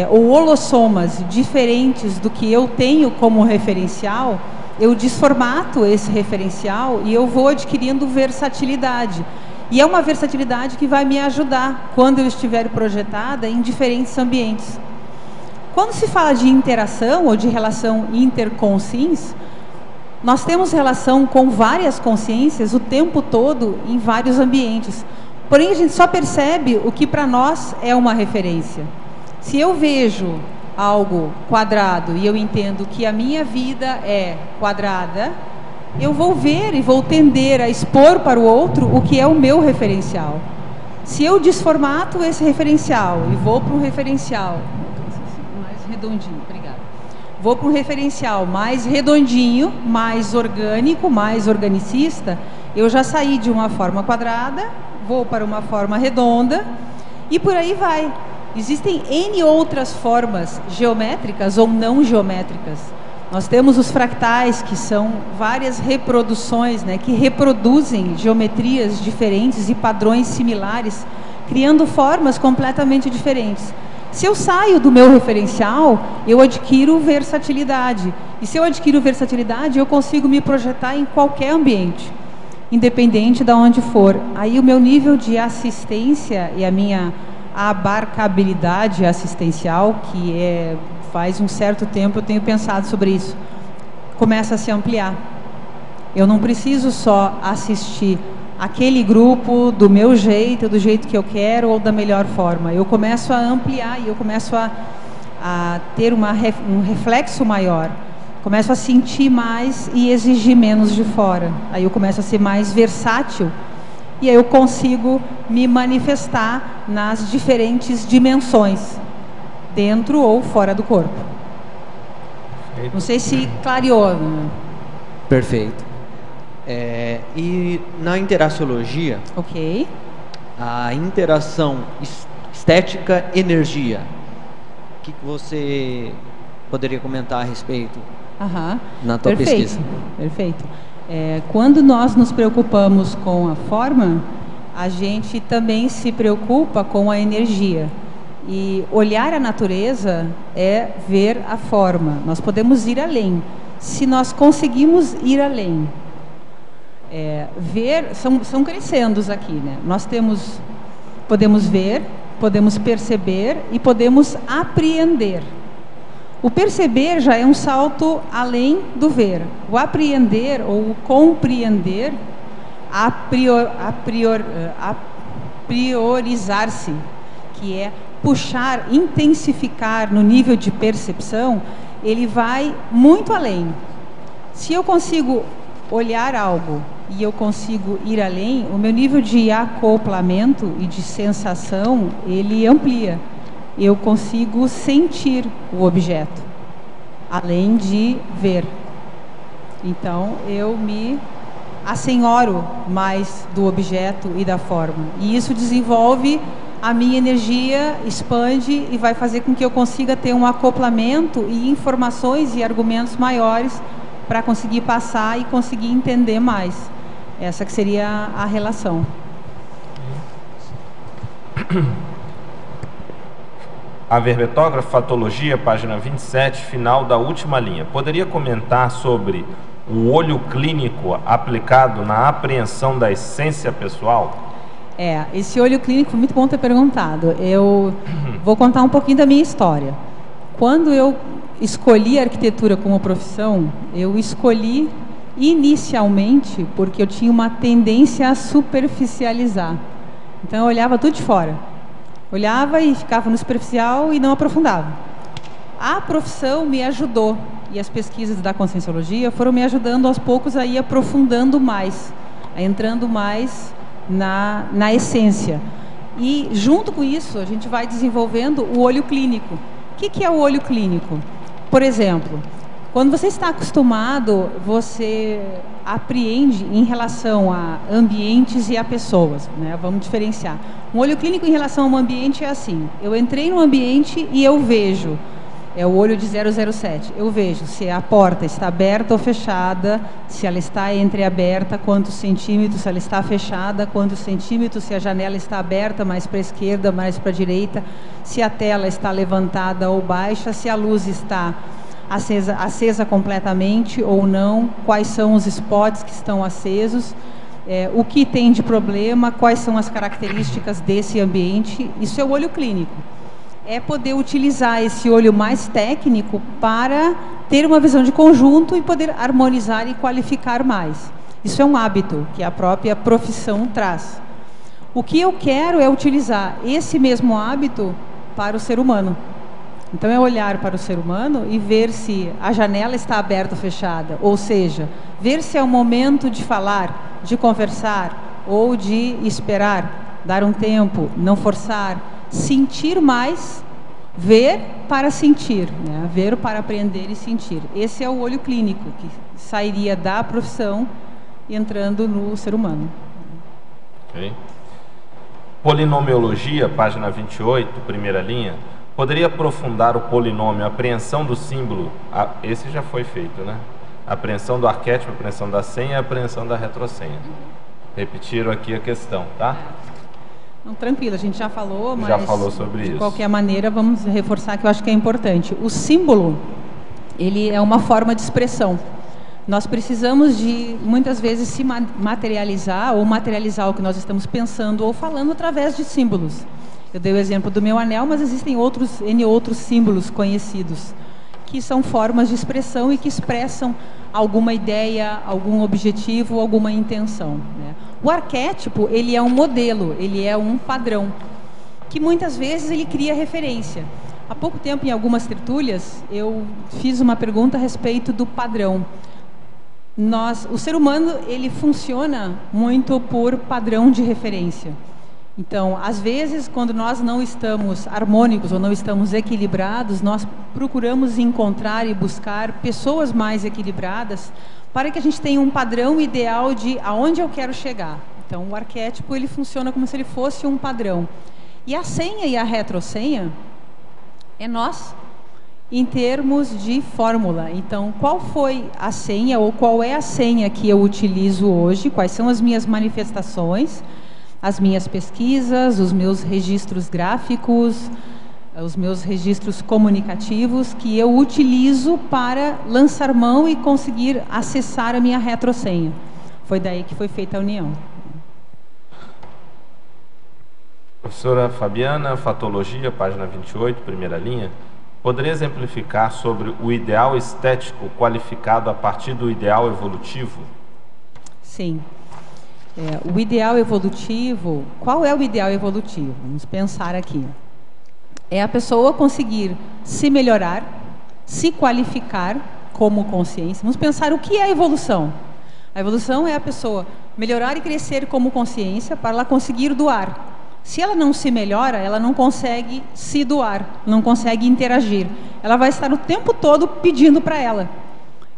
ou holossomas diferentes do que eu tenho como referencial, eu desformato esse referencial e eu vou adquirindo versatilidade. E é uma versatilidade que vai me ajudar quando eu estiver projetada em diferentes ambientes. Quando se fala de interação ou de relação interconsciência, nós temos relação com várias consciências o tempo todo em vários ambientes. Porém, a gente só percebe o que para nós é uma referência. Se eu vejo algo quadrado e eu entendo que a minha vida é quadrada, eu vou ver e vou tender a expor para o outro o que é o meu referencial. Se eu desformato esse referencial e vou para um referencial mais redondinho, obrigada. Vou para um referencial mais redondinho, mais orgânico, mais organicista, eu já saí de uma forma quadrada, vou para uma forma redonda e por aí vai. Existem N outras formas geométricas ou não geométricas. Nós temos os fractais, que são várias reproduções, né, que reproduzem geometrias diferentes e padrões similares, criando formas completamente diferentes. Se eu saio do meu referencial, eu adquiro versatilidade. E se eu adquiro versatilidade, eu consigo me projetar em qualquer ambiente, independente de onde for. Aí o meu nível de assistência e a minha abarcabilidade assistencial, que faz um certo tempo eu tenho pensado sobre isso, começa a se ampliar. Eu não preciso só assistir aquele grupo do meu jeito, do jeito que eu quero ou da melhor forma. Eu começo a ampliar e eu começo a ter um reflexo maior. Começo a sentir mais e exigir menos de fora. Aí eu começo a ser mais versátil e aí eu consigo me manifestar nas diferentes dimensões, dentro ou fora do corpo. Perfeito. Não sei se clareou. Perfeito. E na interaciologia, ok, a interação estética-energia, o que você poderia comentar a respeito na tua pesquisa? Perfeito. Quando nós nos preocupamos com a forma, a gente também se preocupa com a energia. E olhar a natureza é ver a forma. Nós podemos ir além. Se nós conseguimos ir além, ver, são crescendos aqui, né? Nós podemos ver, podemos perceber e podemos apreender. O perceber já é um salto além do ver. O apreender ou o compreender, priorizar-se, que é puxar, intensificar no nível de percepção, ele vai muito além. Se eu consigo olhar algo e eu consigo ir além, o meu nível de acoplamento e de sensação, ele amplia. Eu consigo sentir o objeto, além de ver. Então, eu me assenhoro mais do objeto e da forma. E isso desenvolve a minha energia, expande e vai fazer com que eu consiga ter um acoplamento e informações e argumentos maiores para conseguir passar e conseguir entender mais. Essa que seria a relação. A verbetógrafo, fatologia, página 27, final da última linha. Poderia comentar sobre o olho clínico aplicado na apreensão da essência pessoal? Esse olho clínico, muito bom ter perguntado. Eu vou contar um pouquinho da minha história. Quando eu escolhi a arquitetura como profissão, eu escolhi inicialmente porque eu tinha uma tendência a superficializar. Então eu olhava tudo de fora. Olhava e ficava no superficial e não aprofundava. A profissão me ajudou, e as pesquisas da conscienciologia foram me ajudando aos poucos a ir aprofundando mais, a entrando mais na essência. E junto com isso a gente vai desenvolvendo o olho clínico. O que é o olho clínico? Por exemplo, quando você está acostumado, você apreende em relação a ambientes e a pessoas, né? Vamos diferenciar. Um olho clínico em relação a um ambiente é assim: eu entrei no ambiente e eu vejo, é o olho de 007, eu vejo se a porta está aberta ou fechada, se ela está entreaberta, quantos centímetros, se ela está fechada, quantos centímetros, se a janela está aberta, mais para a esquerda, mais para a direita, se a tela está levantada ou baixa, se a luz está acesa completamente ou não, quais são os spots que estão acesos, o que tem de problema, quais são as características desse ambiente. Isso é o olho clínico. É poder utilizar esse olho mais técnico para ter uma visão de conjunto e poder harmonizar e qualificar mais. Isso é um hábito que a própria profissão traz. O que eu quero é utilizar esse mesmo hábito para o ser humano. Então é olhar para o ser humano e ver se a janela está aberta ou fechada, ou seja, ver se é o momento de falar, de conversar ou de esperar, dar um tempo, não forçar, sentir mais, ver para sentir, né? Ver para aprender e sentir. Esse é o olho clínico que sairia da profissão e entrando no ser humano. Okay. Polinomiologia, página 28, primeira linha. Poderia aprofundar o polinômio, a apreensão do símbolo? Esse já foi feito, né? A apreensão do arquétipo, a apreensão da senha e a apreensão da retrosenha. Repetiram aqui a questão, tá? Não, tranquilo, a gente já falou, mas já falou sobre isso. De qualquer maneira, vamos reforçar que eu acho que é importante. O símbolo, ele é uma forma de expressão. Nós precisamos de, muitas vezes, se materializar ou materializar o que nós estamos pensando ou falando através de símbolos. Eu dei o exemplo do meu anel, mas existem N outros símbolos conhecidos, que são formas de expressão e que expressam alguma ideia, algum objetivo, alguma intenção, né? O arquétipo, ele é um modelo, ele é um padrão, que muitas vezes ele cria referência. Há pouco tempo, em algumas tertúlias, eu fiz uma pergunta a respeito do padrão. O ser humano, ele funciona muito por padrão de referência. Então, às vezes, quando nós não estamos harmônicos ou não estamos equilibrados, nós procuramos encontrar e buscar pessoas mais equilibradas para que a gente tenha um padrão ideal de aonde eu quero chegar. Então, o arquétipo, ele funciona como se ele fosse um padrão. E a senha e a retrosenha é nós, em termos de fórmula. Então, qual foi a senha ou qual é a senha que eu utilizo hoje? Quais são as minhas manifestações? As minhas pesquisas, os meus registros gráficos, os meus registros comunicativos que eu utilizo para lançar mão e conseguir acessar a minha retrosenha. Foi daí que foi feita a união. Professora Fabiana, fatologia, página 28, primeira linha. Poderia exemplificar sobre o ideal estético qualificado a partir do ideal evolutivo? Sim. O ideal evolutivo, qual é o ideal evolutivo? Vamos pensar aqui. É a pessoa conseguir se melhorar, se qualificar como consciência. Vamos pensar o que é a evolução. A evolução é a pessoa melhorar e crescer como consciência para ela conseguir doar. Se ela não se melhora, ela não consegue se doar, não consegue interagir. Ela vai estar o tempo todo pedindo para ela.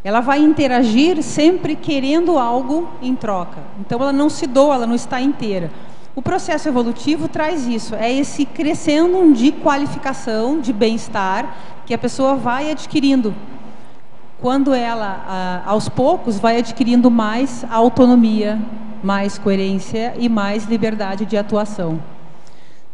Ela vai interagir sempre querendo algo em troca. Então ela não se doa, ela não está inteira. O processo evolutivo traz isso, é esse crescendo de qualificação, de bem-estar, que a pessoa vai adquirindo. Quando ela, aos poucos, vai adquirindo mais autonomia, mais coerência e mais liberdade de atuação.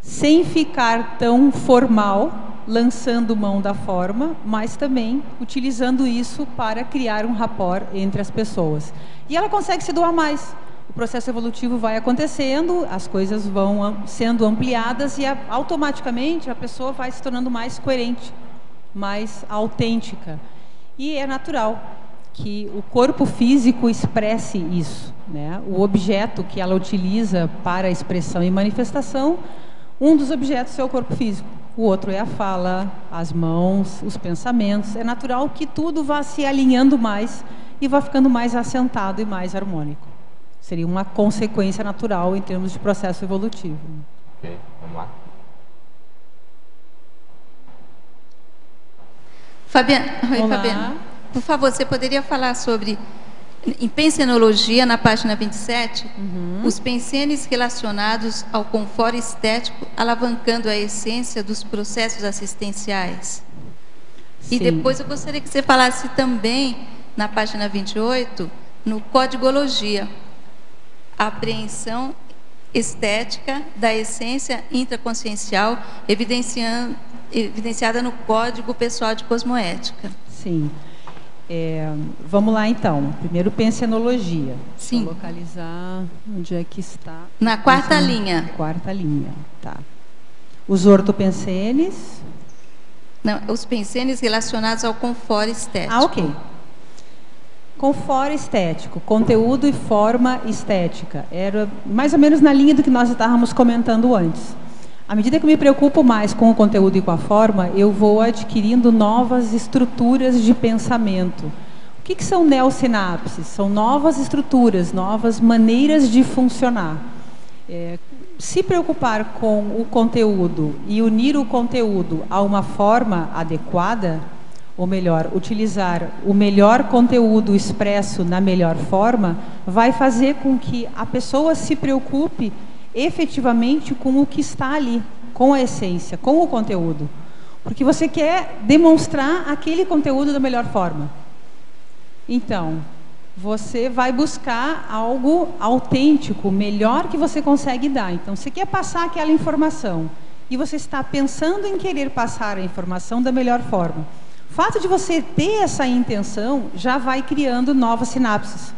Sem ficar tão formal lançando mão da forma, mas também utilizando isso para criar um rapport entre as pessoas. E ela consegue se doar mais. O processo evolutivo vai acontecendo, as coisas vão sendo ampliadas e automaticamente a pessoa vai se tornando mais coerente, mais autêntica. E é natural que o corpo físico expresse isso, né? O objeto que ela utiliza para expressão e manifestação, um dos objetos é o corpo físico, o outro é a fala, as mãos, os pensamentos. É natural que tudo vá se alinhando mais e vá ficando mais assentado e mais harmônico. Seria uma consequência natural em termos de processo evolutivo. Ok, vamos lá. Fabiana, oi, Olá. Fabiana. Por favor, você poderia falar sobre, em pensenologia, na página 27, os pensenes relacionados ao confort estético, alavancando a essência dos processos assistenciais? Sim. E depois eu gostaria que você falasse também, na página 28, no códigologia, a apreensão estética da essência intraconsciencial, evidenciada no Código Pessoal de Cosmoética. Sim. Vamos lá, então. Primeiro, pensenologia. Sim. Vou localizar onde é que está. Na quarta linha. Quarta linha, tá. Os ortopensenes. Não, os pensenes relacionados ao confort estético. Ah, ok. Confort estético, conteúdo e forma estética. Era mais ou menos na linha do que nós estávamos comentando antes. À medida que eu me preocupo mais com o conteúdo e com a forma, eu vou adquirindo novas estruturas de pensamento. O que são neossinapses? São novas estruturas, novas maneiras de funcionar. Se preocupar com o conteúdo e unir o conteúdo a uma forma adequada, ou melhor, utilizar o melhor conteúdo expresso na melhor forma, vai fazer com que a pessoa se preocupe efetivamente com o que está ali, com a essência, com o conteúdo. Porque você quer demonstrar aquele conteúdo da melhor forma. Então, você vai buscar algo autêntico, melhor que você consegue dar. Então, você quer passar aquela informação e você está pensando em querer passar a informação da melhor forma. O fato de você ter essa intenção já vai criando novas sinapses.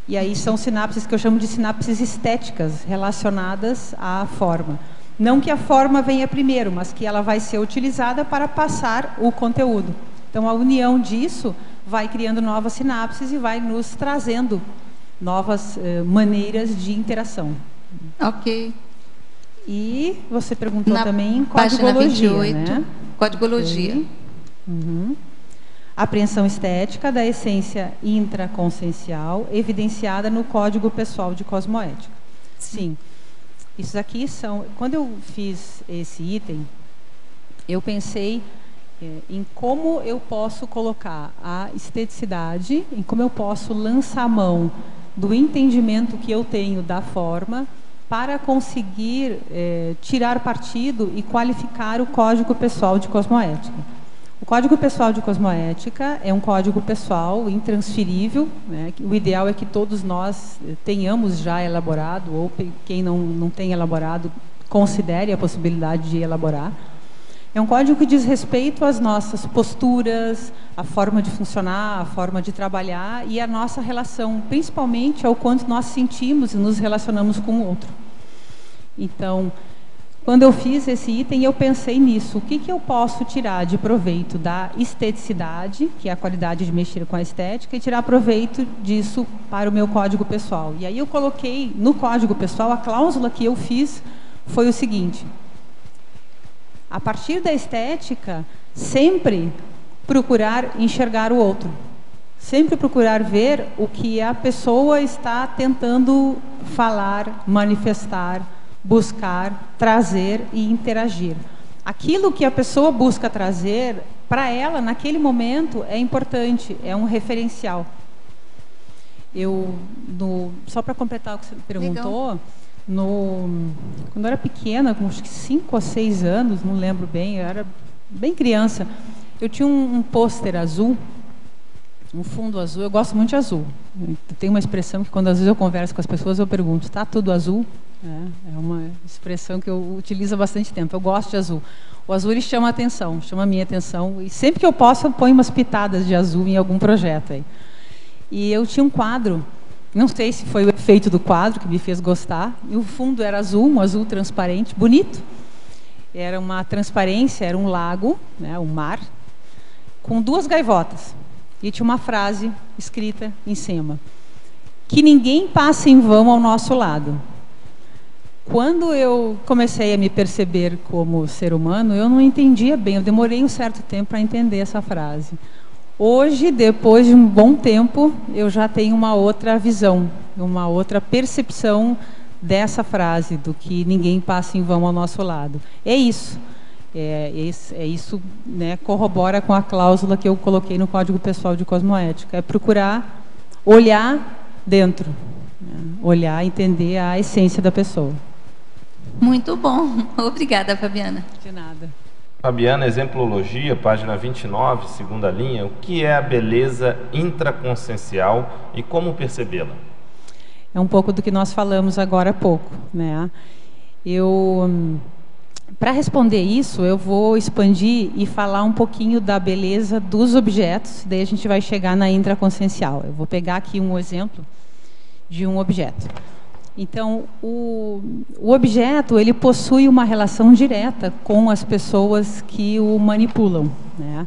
E aí são sinapses que eu chamo de sinapses estéticas relacionadas à forma. Não que a forma venha primeiro, mas que ela vai ser utilizada para passar o conteúdo. Então a união disso vai criando novas sinapses e vai nos trazendo novas maneiras de interação. Ok. E você perguntou também em página códigologia, 28, né? códigologia. Uhum. Apreensão estética da essência intraconsciencial, evidenciada no Código Pessoal de Cosmoética. Sim. Isso aqui são... Quando eu fiz esse item, eu pensei em como eu posso colocar a esteticidade, em como eu posso lançar a mão do entendimento que eu tenho da forma para conseguir tirar partido e qualificar o Código Pessoal de Cosmoética. O Código Pessoal de Cosmoética é um código pessoal intransferível, né? O ideal é que todos nós tenhamos já elaborado, ou quem não tem elaborado, considere a possibilidade de elaborar. É um código que diz respeito às nossas posturas, à forma de funcionar, à forma de trabalhar e à nossa relação, principalmente ao quanto nós sentimos e nos relacionamos com o outro. Então, quando eu fiz esse item, eu pensei nisso. O que eu posso tirar de proveito da esteticidade, que é a qualidade de mexer com a estética, e tirar proveito disso para o meu código pessoal. E aí eu coloquei no código pessoal, a cláusula que eu fiz foi o seguinte: a partir da estética, sempre procurar enxergar o outro. Sempre procurar ver o que a pessoa está tentando falar, manifestar, buscar, trazer e interagir. Aquilo que a pessoa busca trazer, para ela, naquele momento, é importante, é um referencial. Só para completar o que você perguntou, quando eu era pequena, com acho que 5 ou 6 anos, não lembro bem, eu era bem criança, eu tinha um pôster azul, um fundo azul. Eu gosto muito de azul. Tem uma expressão que quando às vezes eu converso com as pessoas, eu pergunto: está tudo azul? É uma expressão que eu utilizo há bastante tempo. Eu gosto de azul. O azul ele chama a atenção, chama a minha atenção. E sempre que eu posso, eu ponho umas pitadas de azul em algum projeto aí. E eu tinha um quadro, não sei se foi o efeito do quadro que me fez gostar. E o fundo era azul, um azul transparente, bonito. Era uma transparência, era um lago, né, um mar, com 2 gaivotas. E tinha uma frase escrita em cima: que ninguém passe em vão ao nosso lado. Quando eu comecei a me perceber como ser humano, eu não entendia bem, eu demorei um certo tempo para entender essa frase. Hoje, depois de um bom tempo, eu já tenho uma outra visão, uma outra percepção dessa frase, do que ninguém passa em vão ao nosso lado. É isso. Isso, né, corrobora com a cláusula que eu coloquei no Código Pessoal de Cosmoética. É procurar olhar dentro, né, olhar, entender a essência da pessoa. Muito bom. Obrigada, Fabiana. De nada. Fabiana, Exemplologia, página 29, segunda linha. O que é a beleza intraconsciencial e como percebê-la? É um pouco do que nós falamos agora há pouco, né? Para responder isso, eu vou expandir e falar um pouquinho da beleza dos objetos, daí a gente vai chegar na intraconsciencial. Eu vou pegar aqui um exemplo de um objeto. Então, o objeto, ele possui uma relação direta com as pessoas que o manipulam, né?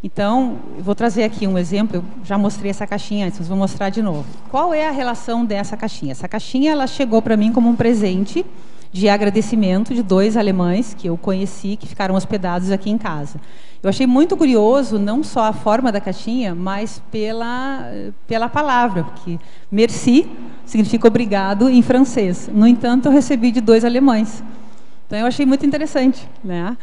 Então, eu vou trazer aqui um exemplo. Eu já mostrei essa caixinha antes, mas vou mostrar de novo. Qual é a relação dessa caixinha? Essa caixinha, ela chegou para mim como um presente de agradecimento de 2 alemães que eu conheci, que ficaram hospedados aqui em casa. Eu achei muito curioso, não só a forma da caixinha, mas pela palavra, porque merci significa obrigado em francês. No entanto, eu recebi de 2 alemães. Então, eu achei muito interessante, né?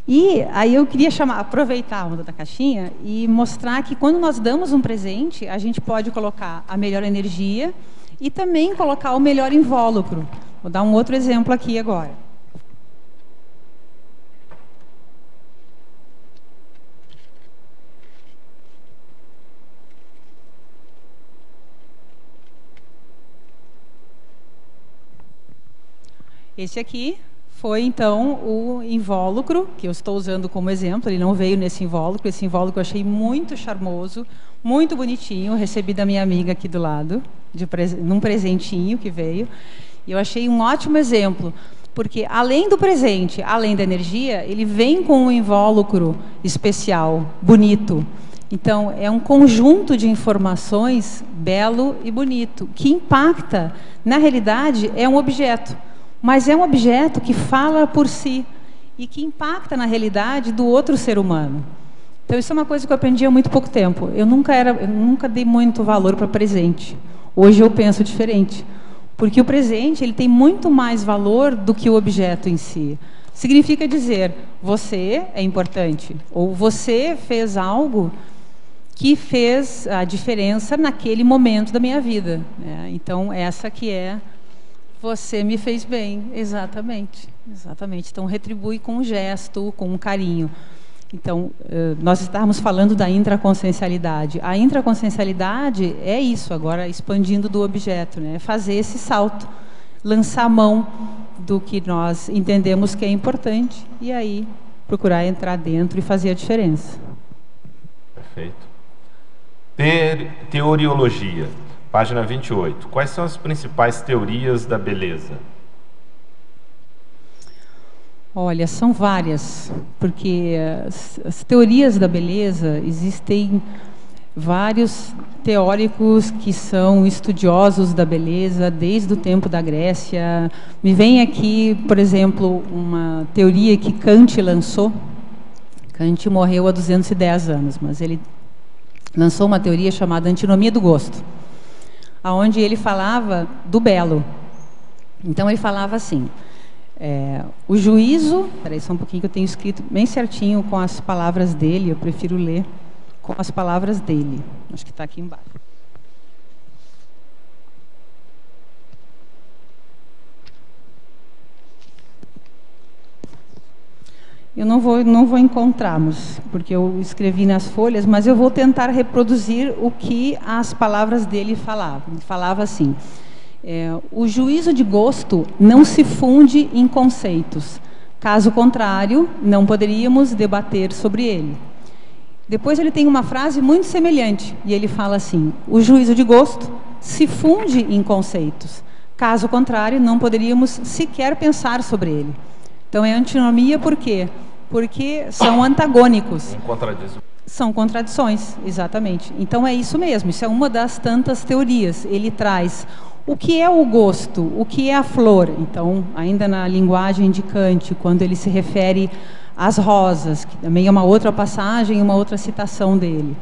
E aí eu queria aproveitar a onda da caixinha e mostrar que quando nós damos um presente, a gente pode colocar a melhor energia e também colocar o melhor invólucro. Vou dar um outro exemplo aqui agora. Esse aqui foi, então, o invólucro, que eu estou usando como exemplo. Ele não veio nesse invólucro. Esse invólucro eu achei muito charmoso, muito bonitinho. Recebi da minha amiga aqui do lado, num presentinho que veio. E eu achei um ótimo exemplo, porque além do presente, além da energia, ele vem com um invólucro especial, bonito. Então, é um conjunto de informações belo e bonito, que impacta. Na realidade, é um objeto. Mas é um objeto que fala por si e que impacta na realidade do outro ser humano. Então, isso é uma coisa que eu aprendi há muito pouco tempo. Eu nunca dei muito valor para presente. Hoje eu penso diferente. Porque o presente ele tem muito mais valor do que o objeto em si. Significa dizer, você é importante. Ou você fez algo que fez a diferença naquele momento da minha vida, né? Então, essa que é... Você me fez bem, exatamente, exatamente. Então, retribui com um gesto, com um carinho. Então, nós estávamos falando da intraconsciencialidade. A intraconsciencialidade é isso, agora expandindo do objeto, né? Fazer esse salto, lançar a mão do que nós entendemos que é importante e aí procurar entrar dentro e fazer a diferença. Perfeito. Teoriologia. Página 28. Quais são as principais teorias da beleza? Olha, são várias, porque as teorias da beleza, existem vários teóricos que são estudiosos da beleza desde o tempo da Grécia. Me vem aqui, por exemplo, uma teoria que Kant lançou. Kant morreu há 210 anos, mas ele lançou uma teoria chamada antinomia do gosto, aonde ele falava do belo. Então ele falava assim, o juízo, espera aí só um pouquinho que eu tenho escrito bem certinho com as palavras dele, eu prefiro ler com as palavras dele, acho que está aqui embaixo. Eu não vou encontrarmos, porque eu escrevi nas folhas, mas eu vou tentar reproduzir o que as palavras dele falavam. Ele falava assim, O juízo de gosto não se funde em conceitos. Caso contrário, não poderíamos debater sobre ele. Depois ele tem uma frase muito semelhante, e ele fala assim: o juízo de gosto se funde em conceitos. Caso contrário, não poderíamos sequer pensar sobre ele. Então é antinomia por quê? Porque são antagônicos. São contradições, exatamente. Então é isso mesmo, isso é uma das tantas teorias. Ele traz o que é o gosto, o que é a flor. Então, ainda na linguagem de Kant, quando ele se refere às rosas, que também é uma outra passagem, uma outra citação dele.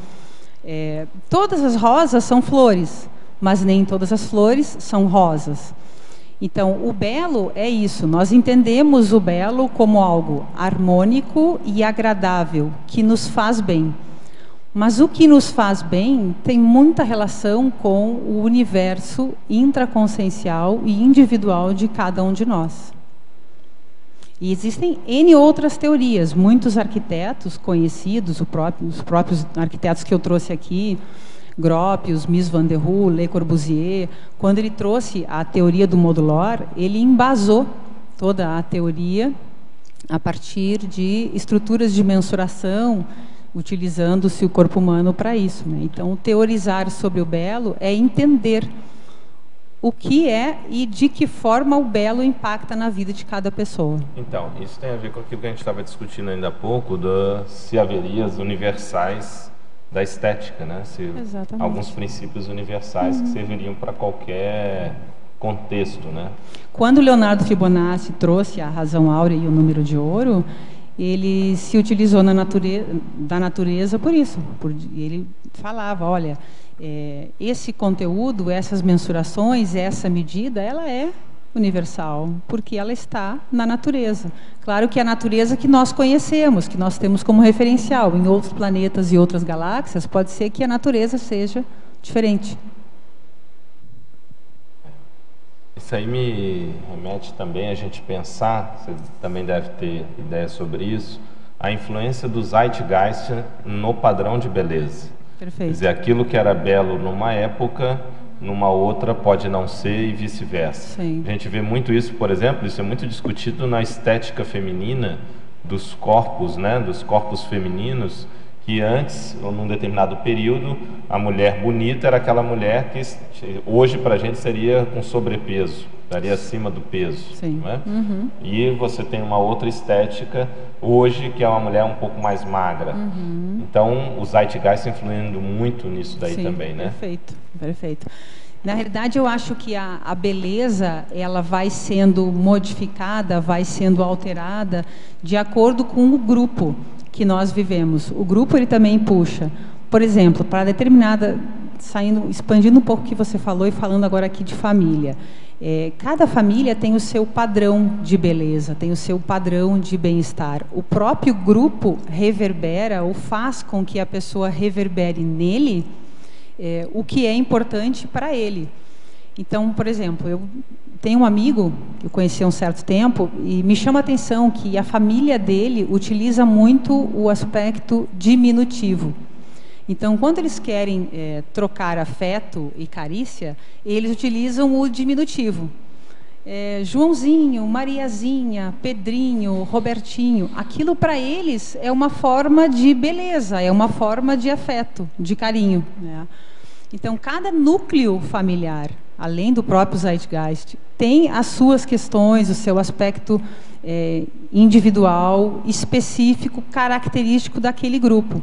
Todas as rosas são flores, mas nem todas as flores são rosas. Então, o belo é isso, nós entendemos o belo como algo harmônico e agradável, que nos faz bem. Mas o que nos faz bem tem muita relação com o universo intraconsciencial e individual de cada um de nós. E existem N outras teorias, muitos arquitetos conhecidos, os próprios arquitetos que eu trouxe aqui, Gropius, Mies van der Rohe, Le Corbusier, quando ele trouxe a teoria do modulor, ele embasou toda a teoria a partir de estruturas de mensuração, utilizando-se o corpo humano para isso, né? Então, teorizar sobre o belo é entender o que é e de que forma o belo impacta na vida de cada pessoa. Então, isso tem a ver com aquilo que a gente estava discutindo ainda há pouco, se haveria as universais da estética, né? Se alguns princípios universais que serviriam para qualquer contexto, né? Quando Leonardo Fibonacci trouxe a razão áurea e o número de ouro, ele se utilizou da natureza por isso. Ele falava, olha, esse conteúdo, essas mensurações, essa medida, ela é universal, porque ela está na natureza. Claro que é a natureza que nós conhecemos, que nós temos como referencial. Em outros planetas e outras galáxias, pode ser que a natureza seja diferente. Isso aí me remete também a gente pensar, você também deve ter ideia sobre isso, a influência do Zeitgeist no padrão de beleza. Perfeito. Quer dizer, aquilo que era belo numa época, numa outra pode não ser e vice-versa. A gente vê muito isso, por exemplo, isso é muito discutido na estética feminina dos corpos, né, dos corpos femininos, que antes, ou num determinado período, a mulher bonita era aquela mulher que hoje para a gente seria com sobrepeso, estaria acima do peso. Não é? E você tem uma outra estética hoje que é uma mulher um pouco mais magra. Então, o Zeitgeist influindo muito nisso daí também, né? Perfeito, perfeito. Na realidade, eu acho que a beleza, ela vai sendo modificada, vai sendo alterada de acordo com o grupo que nós vivemos. O grupo, ele também puxa. Por exemplo, para determinada, expandindo um pouco o que você falou e falando agora aqui de família. Cada família tem o seu padrão de beleza, tem o seu padrão de bem-estar. O próprio grupo reverbera ou faz com que a pessoa reverbere nele o que é importante para ele. Então, por exemplo, eu tenho um amigo que eu conheci há um certo tempo e me chama a atenção que a família dele utiliza muito o aspecto diminutivo. Então, quando eles querem trocar afeto e carícia, eles utilizam o diminutivo. Joãozinho, Mariazinha, Pedrinho, Robertinho. Aquilo para eles é uma forma de beleza, é uma forma de afeto, de carinho, né? Então, cada núcleo familiar, além do próprio Zeitgeist, tem as suas questões, o seu aspecto individual, específico, característico daquele grupo.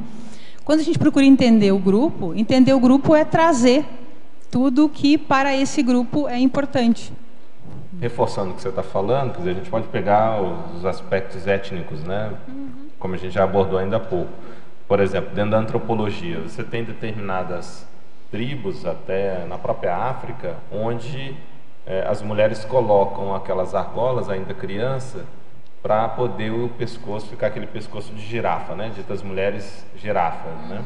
Quando a gente procura entender o grupo é trazer tudo que para esse grupo é importante. Reforçando o que você está falando, quer dizer, a gente pode pegar os aspectos étnicos, né? Como a gente já abordou ainda há pouco. Por exemplo, dentro da antropologia, você tem determinadas tribos, até na própria África, onde as mulheres colocam aquelas argolas, ainda criança, para poder o pescoço ficar aquele pescoço de girafa, né? Ditas mulheres girafas, né?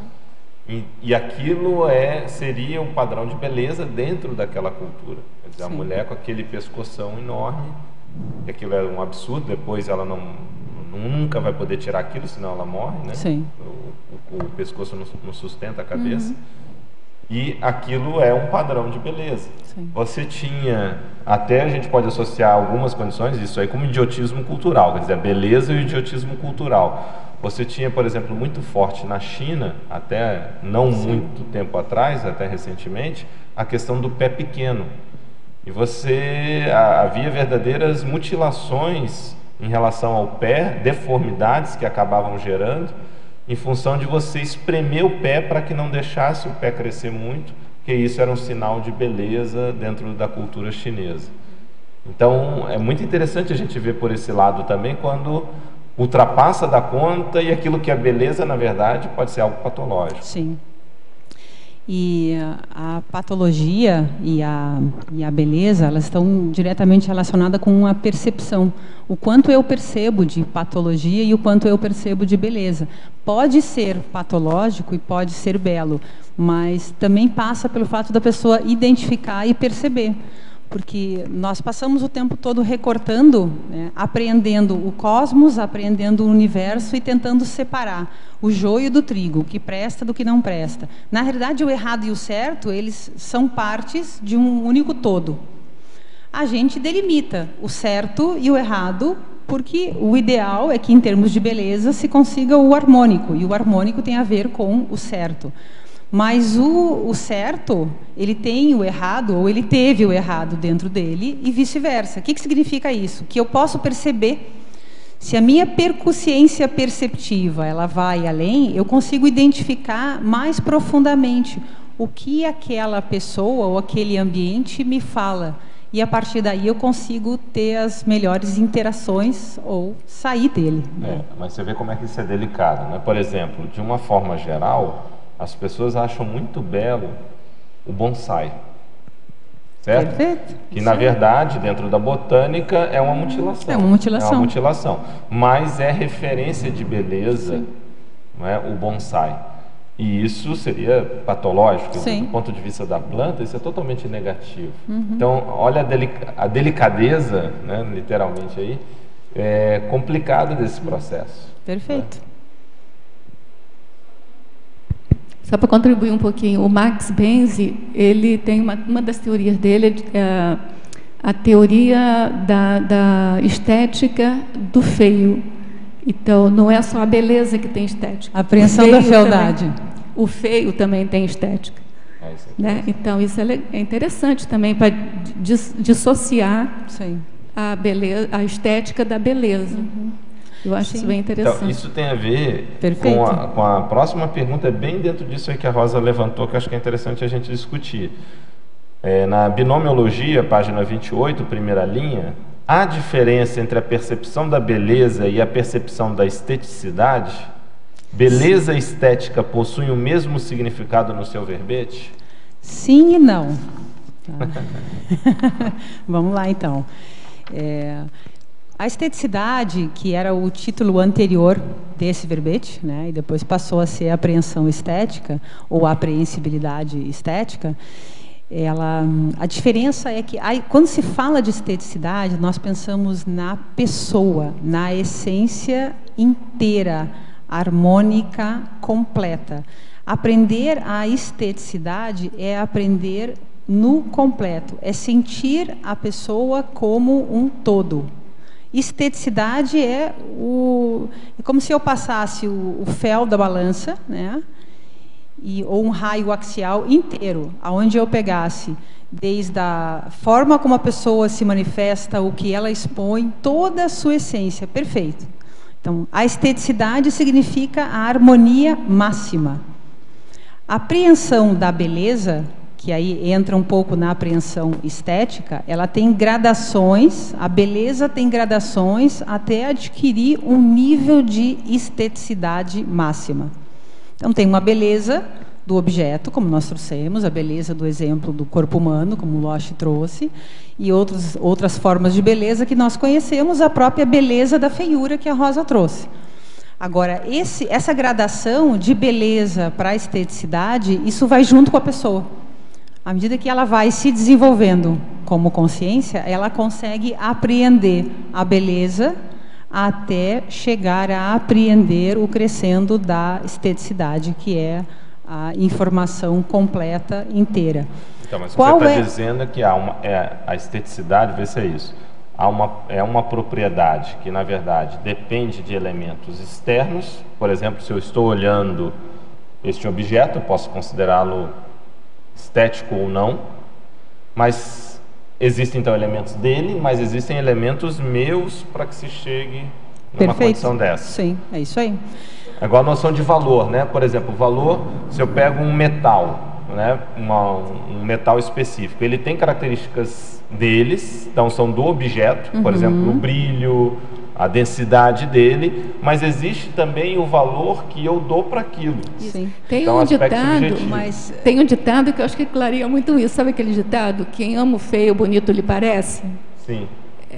E aquilo seria um padrão de beleza dentro daquela cultura. Quer dizer, a mulher com aquele pescoção enorme, que aquilo era um absurdo, depois ela nunca vai poder tirar aquilo, senão ela morre, né? O pescoço não sustenta a cabeça. E aquilo é um padrão de beleza. Sim. Você tinha, até a gente pode associar algumas condições, isso aí como idiotismo cultural, quer dizer, a beleza e o idiotismo cultural. Você tinha, por exemplo, muito forte na China, até não muito tempo atrás, até recentemente, a questão do pé pequeno. E havia verdadeiras mutilações em relação ao pé, deformidades que acabavam gerando, em função de você espremer o pé para que não deixasse o pé crescer muito, porque isso era um sinal de beleza dentro da cultura chinesa. Então, é muito interessante a gente ver por esse lado também, quando ultrapassa da conta e aquilo que é beleza, na verdade, pode ser algo patológico. Sim. E a patologia e a beleza, elas estão diretamente relacionadas com a percepção. O quanto eu percebo de patologia e o quanto eu percebo de beleza. Pode ser patológico e pode ser belo, mas também passa pelo fato da pessoa identificar e perceber. Porque nós passamos o tempo todo recortando, né, apreendendo o cosmos, apreendendo o universo e tentando separar o joio do trigo, o que presta do que não presta. Na realidade, o errado e o certo, eles são partes de um único todo. A gente delimita o certo e o errado, porque o ideal é que, em termos de beleza, se consiga o harmônico, e o harmônico tem a ver com o certo. Mas o certo, ele tem o errado, ou ele teve o errado dentro dele, e vice-versa. O que significa isso? Que eu posso perceber, se a minha percussiência perceptiva ela vai além, eu consigo identificar mais profundamente o que aquela pessoa ou aquele ambiente me fala. E a partir daí eu consigo ter as melhores interações ou sair dele. Mas você vê como é que isso é delicado, né? Por exemplo, de uma forma geral, as pessoas acham muito belo o bonsai, certo? Perfeito. Que na verdade, dentro da botânica, é uma mutilação. É uma mutilação. É uma mutilação. Mas é referência de beleza, não é? O bonsai. E isso seria patológico. Sim. Do ponto de vista da planta, isso é totalmente negativo. Então, olha a delicadeza, né, literalmente aí, é complicado desse processo. Perfeito. Né? Só para contribuir um pouquinho, o Max Benzi, ele tem uma das teorias dele, a teoria da estética do feio. Então, não é só a beleza que tem estética. A apreensão da fealdade. Também, o feio também tem estética. Né? Então, isso é interessante também para dissociar a beleza, a estética da beleza. Eu acho isso bem interessante. Então, isso tem a ver Perfeito. com a próxima pergunta, bem dentro disso aí que a Rosa levantou, que eu acho que é interessante a gente discutir. Na binomiologia, página 28, primeira linha, há diferença entre a percepção da beleza e a percepção da esteticidade? Beleza e estética possuem o mesmo significado no seu verbete? Sim e não. Vamos lá, então. A esteticidade, que era o título anterior desse verbete, né, e depois passou a ser a apreensão estética, ou a apreensibilidade estética, a diferença é que, quando se fala de esteticidade, nós pensamos na pessoa, na essência inteira, harmônica, completa. Aprender a esteticidade é aprender no completo, é sentir a pessoa como um todo. Esteticidade é como se eu passasse o fel da balança, né, ou um raio axial inteiro, aonde eu pegasse desde a forma como a pessoa se manifesta, o que ela expõe, toda a sua essência, perfeito. Então, a esteticidade significa a harmonia máxima. A apreensão da beleza, que aí entra um pouco na apreensão estética, ela tem gradações, a beleza tem gradações até adquirir um nível de esteticidade máxima. Então, tem uma beleza do objeto, como nós trouxemos, a beleza do exemplo do corpo humano, como o Losch trouxe, e outras formas de beleza que nós conhecemos, a própria beleza da feiura que a Rosa trouxe. Agora, essa gradação de beleza para a esteticidade, isso vai junto com a pessoa. À medida que ela vai se desenvolvendo como consciência, ela consegue apreender a beleza até chegar a apreender o crescendo da esteticidade, que é a informação completa, inteira. Então, mas você está dizendo que a esteticidade, vê se é isso, é uma propriedade que, na verdade, depende de elementos externos. Por exemplo, se eu estou olhando este objeto, eu posso considerá-lo estético ou não, mas existem, então, elementos dele, mas existem elementos meus para que se chegue numa condição dessa. Sim, é isso aí. É igual a noção de valor, né? Por exemplo, o valor, se eu pego um metal, né? um metal específico, ele tem características deles, então são do objeto, por exemplo, o brilho, a densidade dele, mas existe também o valor que eu dou para aquilo. Sim. Tem então, um ditado, tem um ditado que eu acho que clareia muito isso. Sabe aquele ditado? Quem ama o feio, bonito lhe parece? Sim.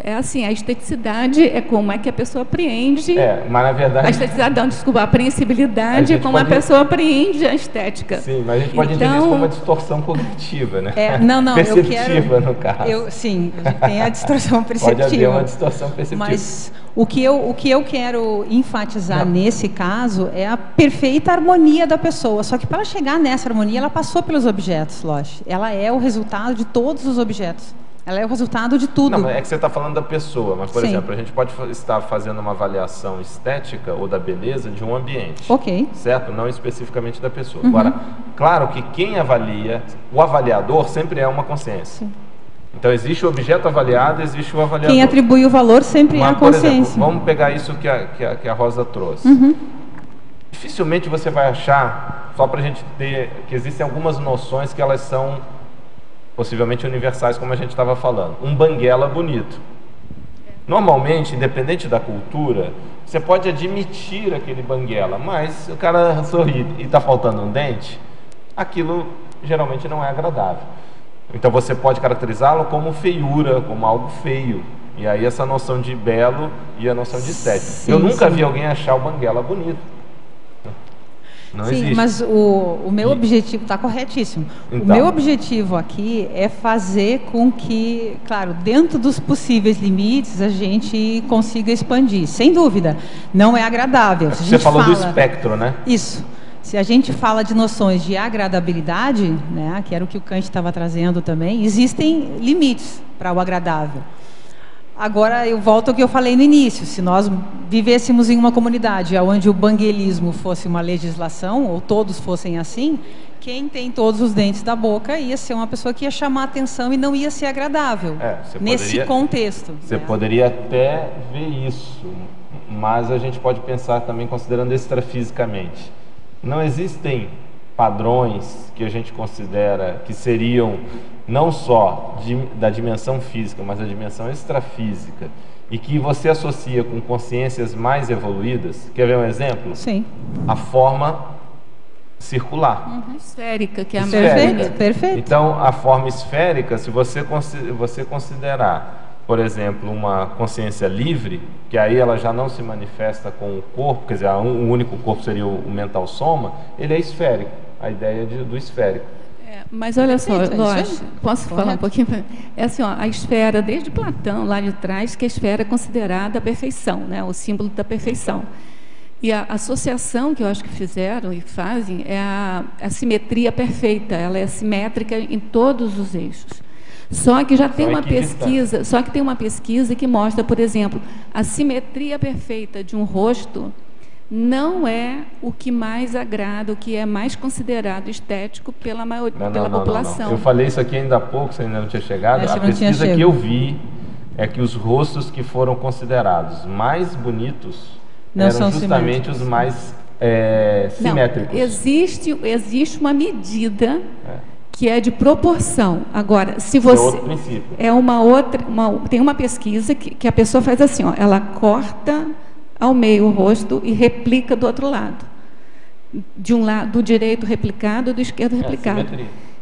É assim, a esteticidade é como é que a pessoa apreende. Mas na verdade. A esteticidade, não, desculpa, a apreensibilidade é como a pessoa apreende a estética. Sim, mas a gente pode entender isso como uma distorção cognitiva, né? Não, perceptiva, no caso. Sim, tem a distorção perceptiva. Pode haver uma distorção perceptiva. Mas o que eu quero enfatizar nesse caso é a perfeita harmonia da pessoa. Só que para chegar nessa harmonia, ela passou pelos objetos, Loche. Ela é o resultado de todos os objetos. Ela é o resultado de tudo. Não, é que você está falando da pessoa, mas, por exemplo, a gente pode estar fazendo uma avaliação estética ou da beleza de um ambiente. Ok. Certo? Não especificamente da pessoa. Agora, claro que quem avalia, o avaliador sempre é uma consciência. Sim. Então, existe o objeto avaliado, existe o avaliador. Quem atribui o valor sempre é a consciência. Por exemplo, vamos pegar isso que a Rosa trouxe. Dificilmente você vai achar, só para a gente ter, que existem algumas noções que elas são possivelmente universais, como a gente estava falando. Um banguela bonito. Normalmente, independente da cultura, você pode admitir aquele banguela, mas o cara sorri e está faltando um dente, aquilo geralmente não é agradável. Então você pode caracterizá-lo como feiura, como algo feio. E aí essa noção de belo e a noção de estética. Sim, eu nunca vi alguém achar o banguela bonito. Não Sim, existe. Mas o meu objetivo está corretíssimo. Então, o meu objetivo aqui é fazer com que, claro, dentro dos possíveis limites, a gente consiga expandir. Sem dúvida, não é agradável. Você falou do espectro, né? Isso. Se a gente fala de noções de agradabilidade, né, que era o que o Kant estava trazendo também, existem limites para o agradável. Agora, eu volto ao que eu falei no início. Se nós vivêssemos em uma comunidade onde o banguelismo fosse uma legislação, ou todos fossem assim, quem tem todos os dentes da boca ia ser uma pessoa que ia chamar a atenção e não ia ser agradável nesse contexto. Você poderia até ver isso, mas a gente pode pensar também considerando extrafisicamente. Não existem padrões que a gente considera que seriam não só da dimensão física, mas da dimensão extrafísica, e que você associa com consciências mais evoluídas. Quer ver um exemplo? Sim. A forma circular. Esférica, que é a mais... Perfeito. Então, a forma esférica, se você considerar, por exemplo, uma consciência livre, que aí ela já não se manifesta com o corpo, quer dizer, um único corpo seria o mental soma, ele é esférico, a ideia do esférico. Mas olha só, Loche, posso falar um pouquinho? É assim, ó, a esfera, desde Platão, lá de trás, que a esfera é considerada a perfeição, né, o símbolo da perfeição. E a associação que eu acho que fizeram e fazem é a simetria perfeita, ela é simétrica em todos os eixos. Só que tem uma pesquisa que mostra, por exemplo, a simetria perfeita de um rosto não é o que mais agrada, o que é mais considerado estético pela população. Não. Eu falei isso aqui ainda há pouco, você ainda não tinha chegado. A pesquisa que eu vi é que os rostos que foram considerados mais bonitos eram justamente os mais simétricos. Não, existe uma medida que é de proporção. Agora, se você... É outro princípio. Tem uma pesquisa que a pessoa faz assim, ó, ela corta ao meio o rosto e replica do outro lado. De um lado, do direito replicado, do esquerdo replicado.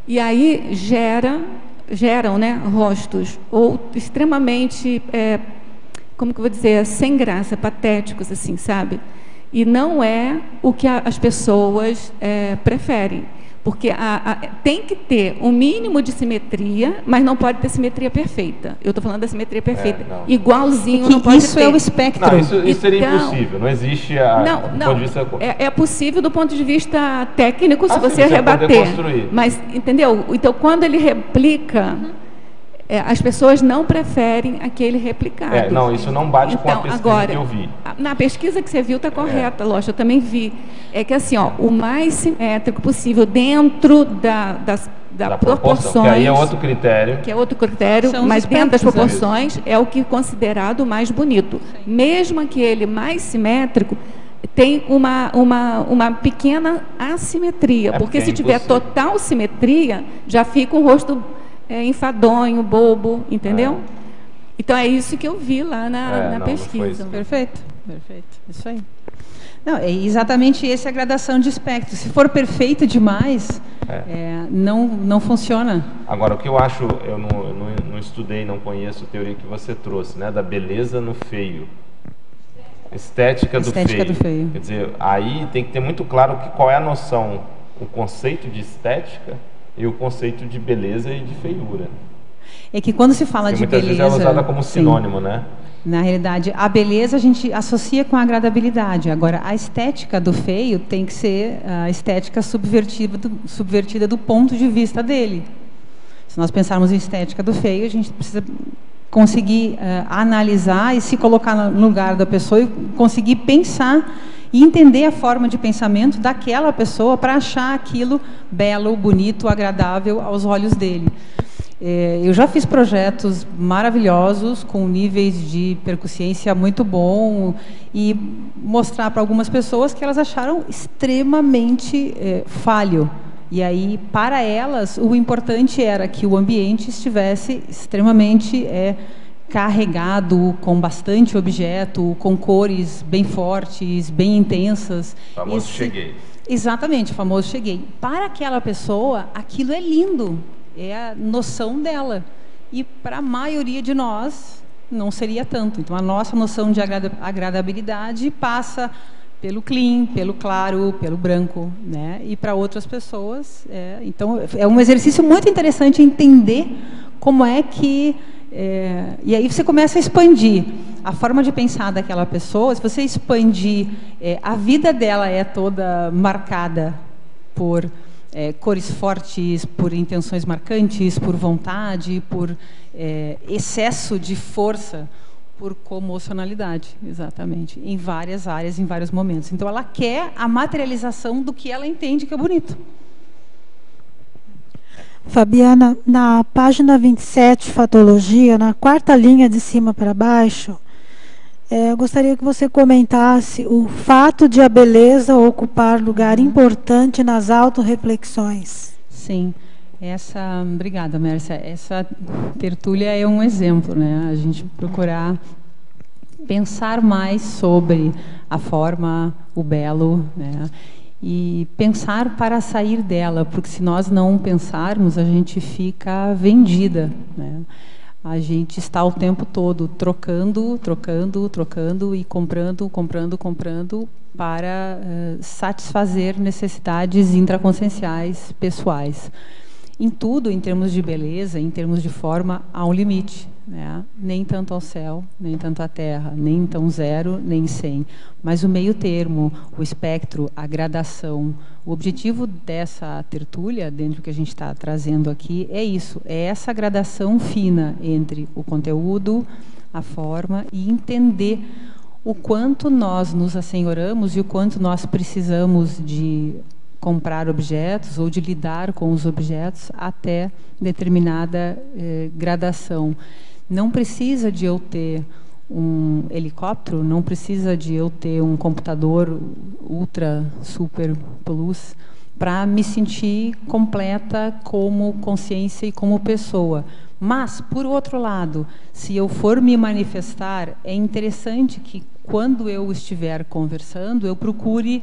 E aí geram, né, rostos ou extremamente, como que eu vou dizer, sem graça, patéticos, assim, sabe? E não é o que as pessoas preferem. Porque tem que ter um mínimo de simetria, mas não pode ter simetria perfeita. Eu estou falando da simetria perfeita. Igualzinho não pode isso ter. É o espectro. Não, isso seria impossível. Não existe do ponto de vista... É possível do ponto de vista técnico, se você sim, rebater. Construir. Mas, entendeu? Então, quando ele replica... as pessoas não preferem aquele replicado. Não, isso não bate com a pesquisa que eu vi. Na pesquisa que você viu está correta, lógico, eu também vi. É que assim, o mais simétrico possível dentro das proporções. Que aí é outro critério. Que é outro critério, mas dentro das proporções é o que é considerado o mais bonito. Sim. Mesmo aquele mais simétrico tem uma pequena assimetria, porque se tiver total simetria, já fica um rosto enfadonho, bobo, entendeu? Então é isso que eu vi lá na pesquisa. Perfeito, isso aí. Não, é exatamente essa a gradação de espectro. Se for perfeito demais, não funciona. Agora, o que eu acho, eu não estudei, não conheço a teoria que você trouxe, né, da beleza no feio. Estética do feio. Quer dizer, aí tem que ter muito claro qual é a noção, o conceito de estética e o conceito de beleza e de feiura. É que quando se fala de beleza... Muitas vezes é usada como sinônimo, né? Na realidade, a beleza a gente associa com a agradabilidade. Agora, a estética do feio tem que ser a estética subvertida do ponto de vista dele. Se nós pensarmos em estética do feio, a gente precisa conseguir analisar e se colocar no lugar da pessoa e conseguir pensar e entender a forma de pensamento daquela pessoa para achar aquilo belo, bonito, agradável aos olhos dele. Eu já fiz projetos maravilhosos com níveis de percussiência muito bom e mostrar para algumas pessoas que elas acharam extremamente falho. E aí, para elas, o importante era que o ambiente estivesse extremamente carregado, com bastante objeto, com cores bem fortes, bem intensas. O famoso cheguei. Exatamente, o famoso cheguei. Para aquela pessoa, aquilo é lindo. É a noção dela. E para a maioria de nós, não seria tanto. Então, a nossa noção de agradabilidade passa pelo clean, pelo claro, pelo branco, né? E para outras pessoas, então é um exercício muito interessante entender como é que e aí você começa a expandir a forma de pensar daquela pessoa. Se você expandir, a vida dela é toda marcada por cores fortes, por intenções marcantes, por vontade, por excesso de força, por comocionalidade, exatamente, em várias áreas, em vários momentos. Então, ela quer a materialização do que ela entende que é bonito. Fabiana, na página 27, Fatologia, na quarta linha de cima para baixo, eu gostaria que você comentasse o fato de a beleza ocupar lugar importante nas autorreflexões. Sim. Obrigada, Mércia. Essa tertúlia é um exemplo, né? A gente procurar pensar mais sobre a forma, o belo, né? E pensar para sair dela, porque se nós não pensarmos, a gente fica vendida, né? A gente está o tempo todo trocando e comprando para satisfazer necessidades intraconscienciais, pessoais. Em tudo, em termos de beleza, em termos de forma, há um limite, né? Nem tanto ao céu, nem tanto à terra, nem tão 0, nem 100. Mas o meio termo, o espectro, a gradação. O objetivo dessa tertúlia, dentro do que a gente está trazendo aqui, é isso. É essa gradação fina entre o conteúdo, a forma e entender o quanto nós nos assenhoramos e o quanto nós precisamos de comprar objetos ou de lidar com os objetos até determinada gradação. Não precisa de eu ter um helicóptero, não precisa de eu ter um computador ultra, super plus para me sentir completa como consciência e como pessoa. Mas, por outro lado, se eu for me manifestar, é interessante que quando eu estiver conversando, eu procure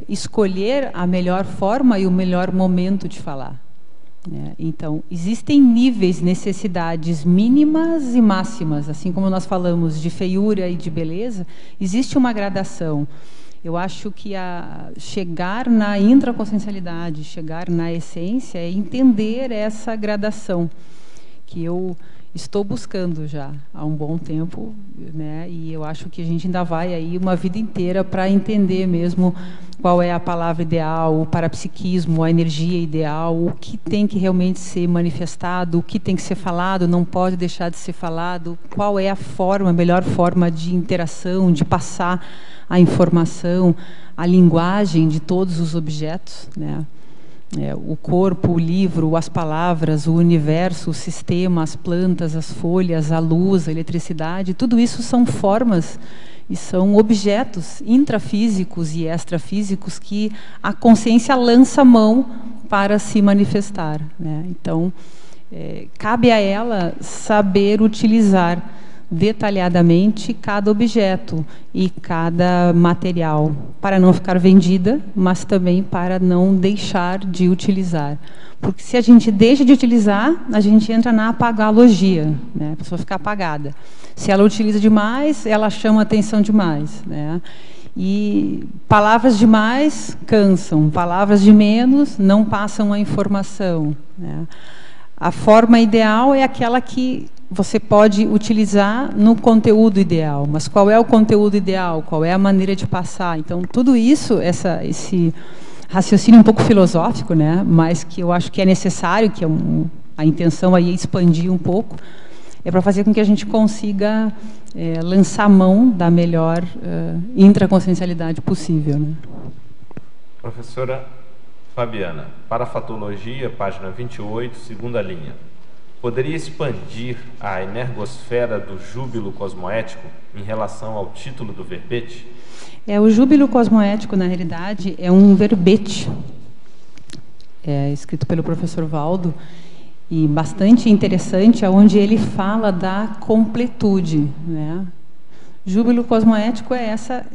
escolher a melhor forma e o melhor momento de falar. Então, existem níveis, necessidades mínimas e máximas, assim como nós falamos de feiura e de beleza, existe uma gradação. Eu acho que chegar na intraconsciencialidade, chegar na essência, é entender essa gradação que eu estou buscando já há um bom tempo, né? E eu acho que a gente ainda vai aí uma vida inteira para entender mesmo qual é a palavra ideal, o parapsiquismo, a energia ideal, o que tem que realmente ser manifestado, o que tem que ser falado, não pode deixar de ser falado, qual é a melhor forma de interação, de passar a informação, a linguagem de todos os objetos, né? O corpo, o livro, as palavras, o universo, o sistema, as plantas, as folhas, a luz, a eletricidade, tudo isso são formas e são objetos intrafísicos e extrafísicos que a consciência lança mão para se manifestar, né? Então, cabe a ela saber utilizar detalhadamente cada objeto e cada material, para não ficar vendida, mas também para não deixar de utilizar. Porque se a gente deixa de utilizar, a gente entra na apagalogia, né? A pessoa fica apagada. Se ela utiliza demais, ela chama atenção demais, né? E palavras demais cansam, palavras de menos não passam a informação, né? A forma ideal é aquela que você pode utilizar no conteúdo ideal. Mas qual é o conteúdo ideal? Qual é a maneira de passar? Então, tudo isso, esse raciocínio um pouco filosófico, né? Mas que eu acho que é necessário, que a intenção aí é expandir um pouco, é para fazer com que a gente consiga lançar mão da melhor intraconsciencialidade possível, né? Professora Fabiana, Parafatologia, página 28, segunda linha. Poderia expandir a energosfera do júbilo cosmoético em relação ao título do verbete? O júbilo cosmoético, na realidade, é um verbete, escrito pelo professor Valdo, e bastante interessante, onde ele fala da completude, né? Júbilo cosmoético é essa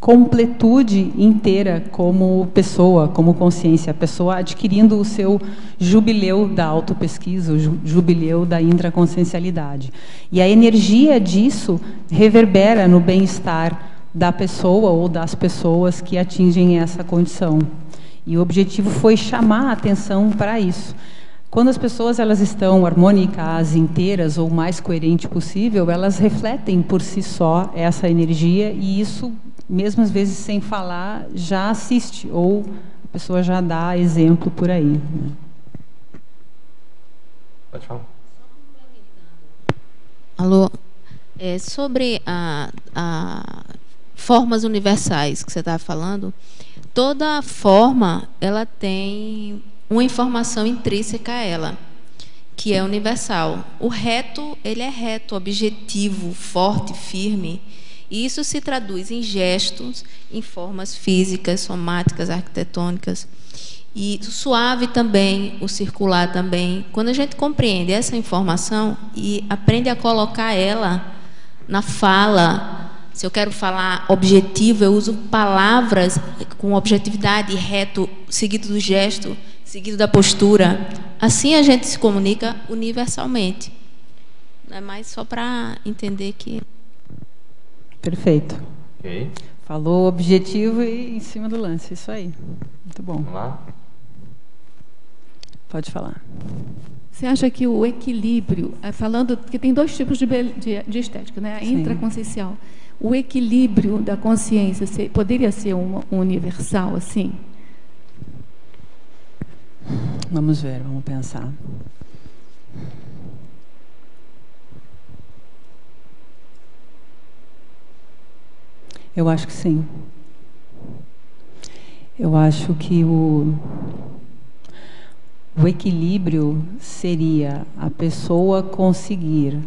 completude inteira como pessoa, como consciência, a pessoa adquirindo o seu jubileu da autopesquisa, o jubileu da intraconsciencialidade. E a energia disso reverbera no bem-estar da pessoa ou das pessoas que atingem essa condição. E o objetivo foi chamar a atenção para isso. Quando as pessoas estão harmônicas, inteiras ou mais coerente possível, elas refletem por si só essa energia e isso, mesmo às vezes sem falar, já assiste ou a pessoa já dá exemplo por aí, né? Pode falar. Alô, sobre a formas universais que você estava falando, toda forma ela tem uma informação intrínseca a ela, que é universal. O reto, ele é reto, objetivo, forte, firme, e isso se traduz em gestos, em formas físicas, somáticas, arquitetônicas, e o suave também, o circular também. Quando a gente compreende essa informação e aprende a colocar ela na fala, se eu quero falar objetivo, eu uso palavras com objetividade, reto, seguido do gesto, seguido da postura. Assim a gente se comunica universalmente. Não é mais só para entender que... Perfeito. Ok. Falou objetivo e em cima do lance. Isso aí. Muito bom. Vamos lá. Pode falar. Você acha que o equilíbrio, falando que tem dois tipos de estética, né? A intraconsciencial. O equilíbrio da consciência poderia ser um universal, assim? Vamos ver, vamos pensar. Eu acho que sim. Eu acho que o equilíbrio seria a pessoa conseguir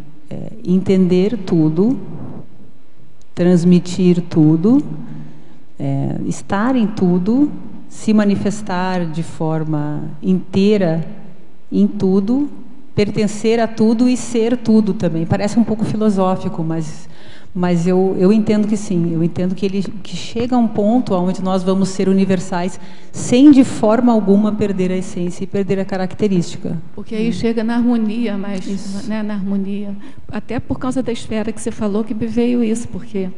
entender tudo, transmitir tudo, estar em tudo, se manifestar de forma inteira em tudo, pertencer a tudo e ser tudo também. Parece um pouco filosófico, mas eu entendo que sim. Eu entendo que chega a um ponto onde nós vamos ser universais sem de forma alguma perder a essência e perder a característica. Porque aí chega na harmonia, mas, né, na harmonia. Até por causa da esfera que você falou que veio isso, porque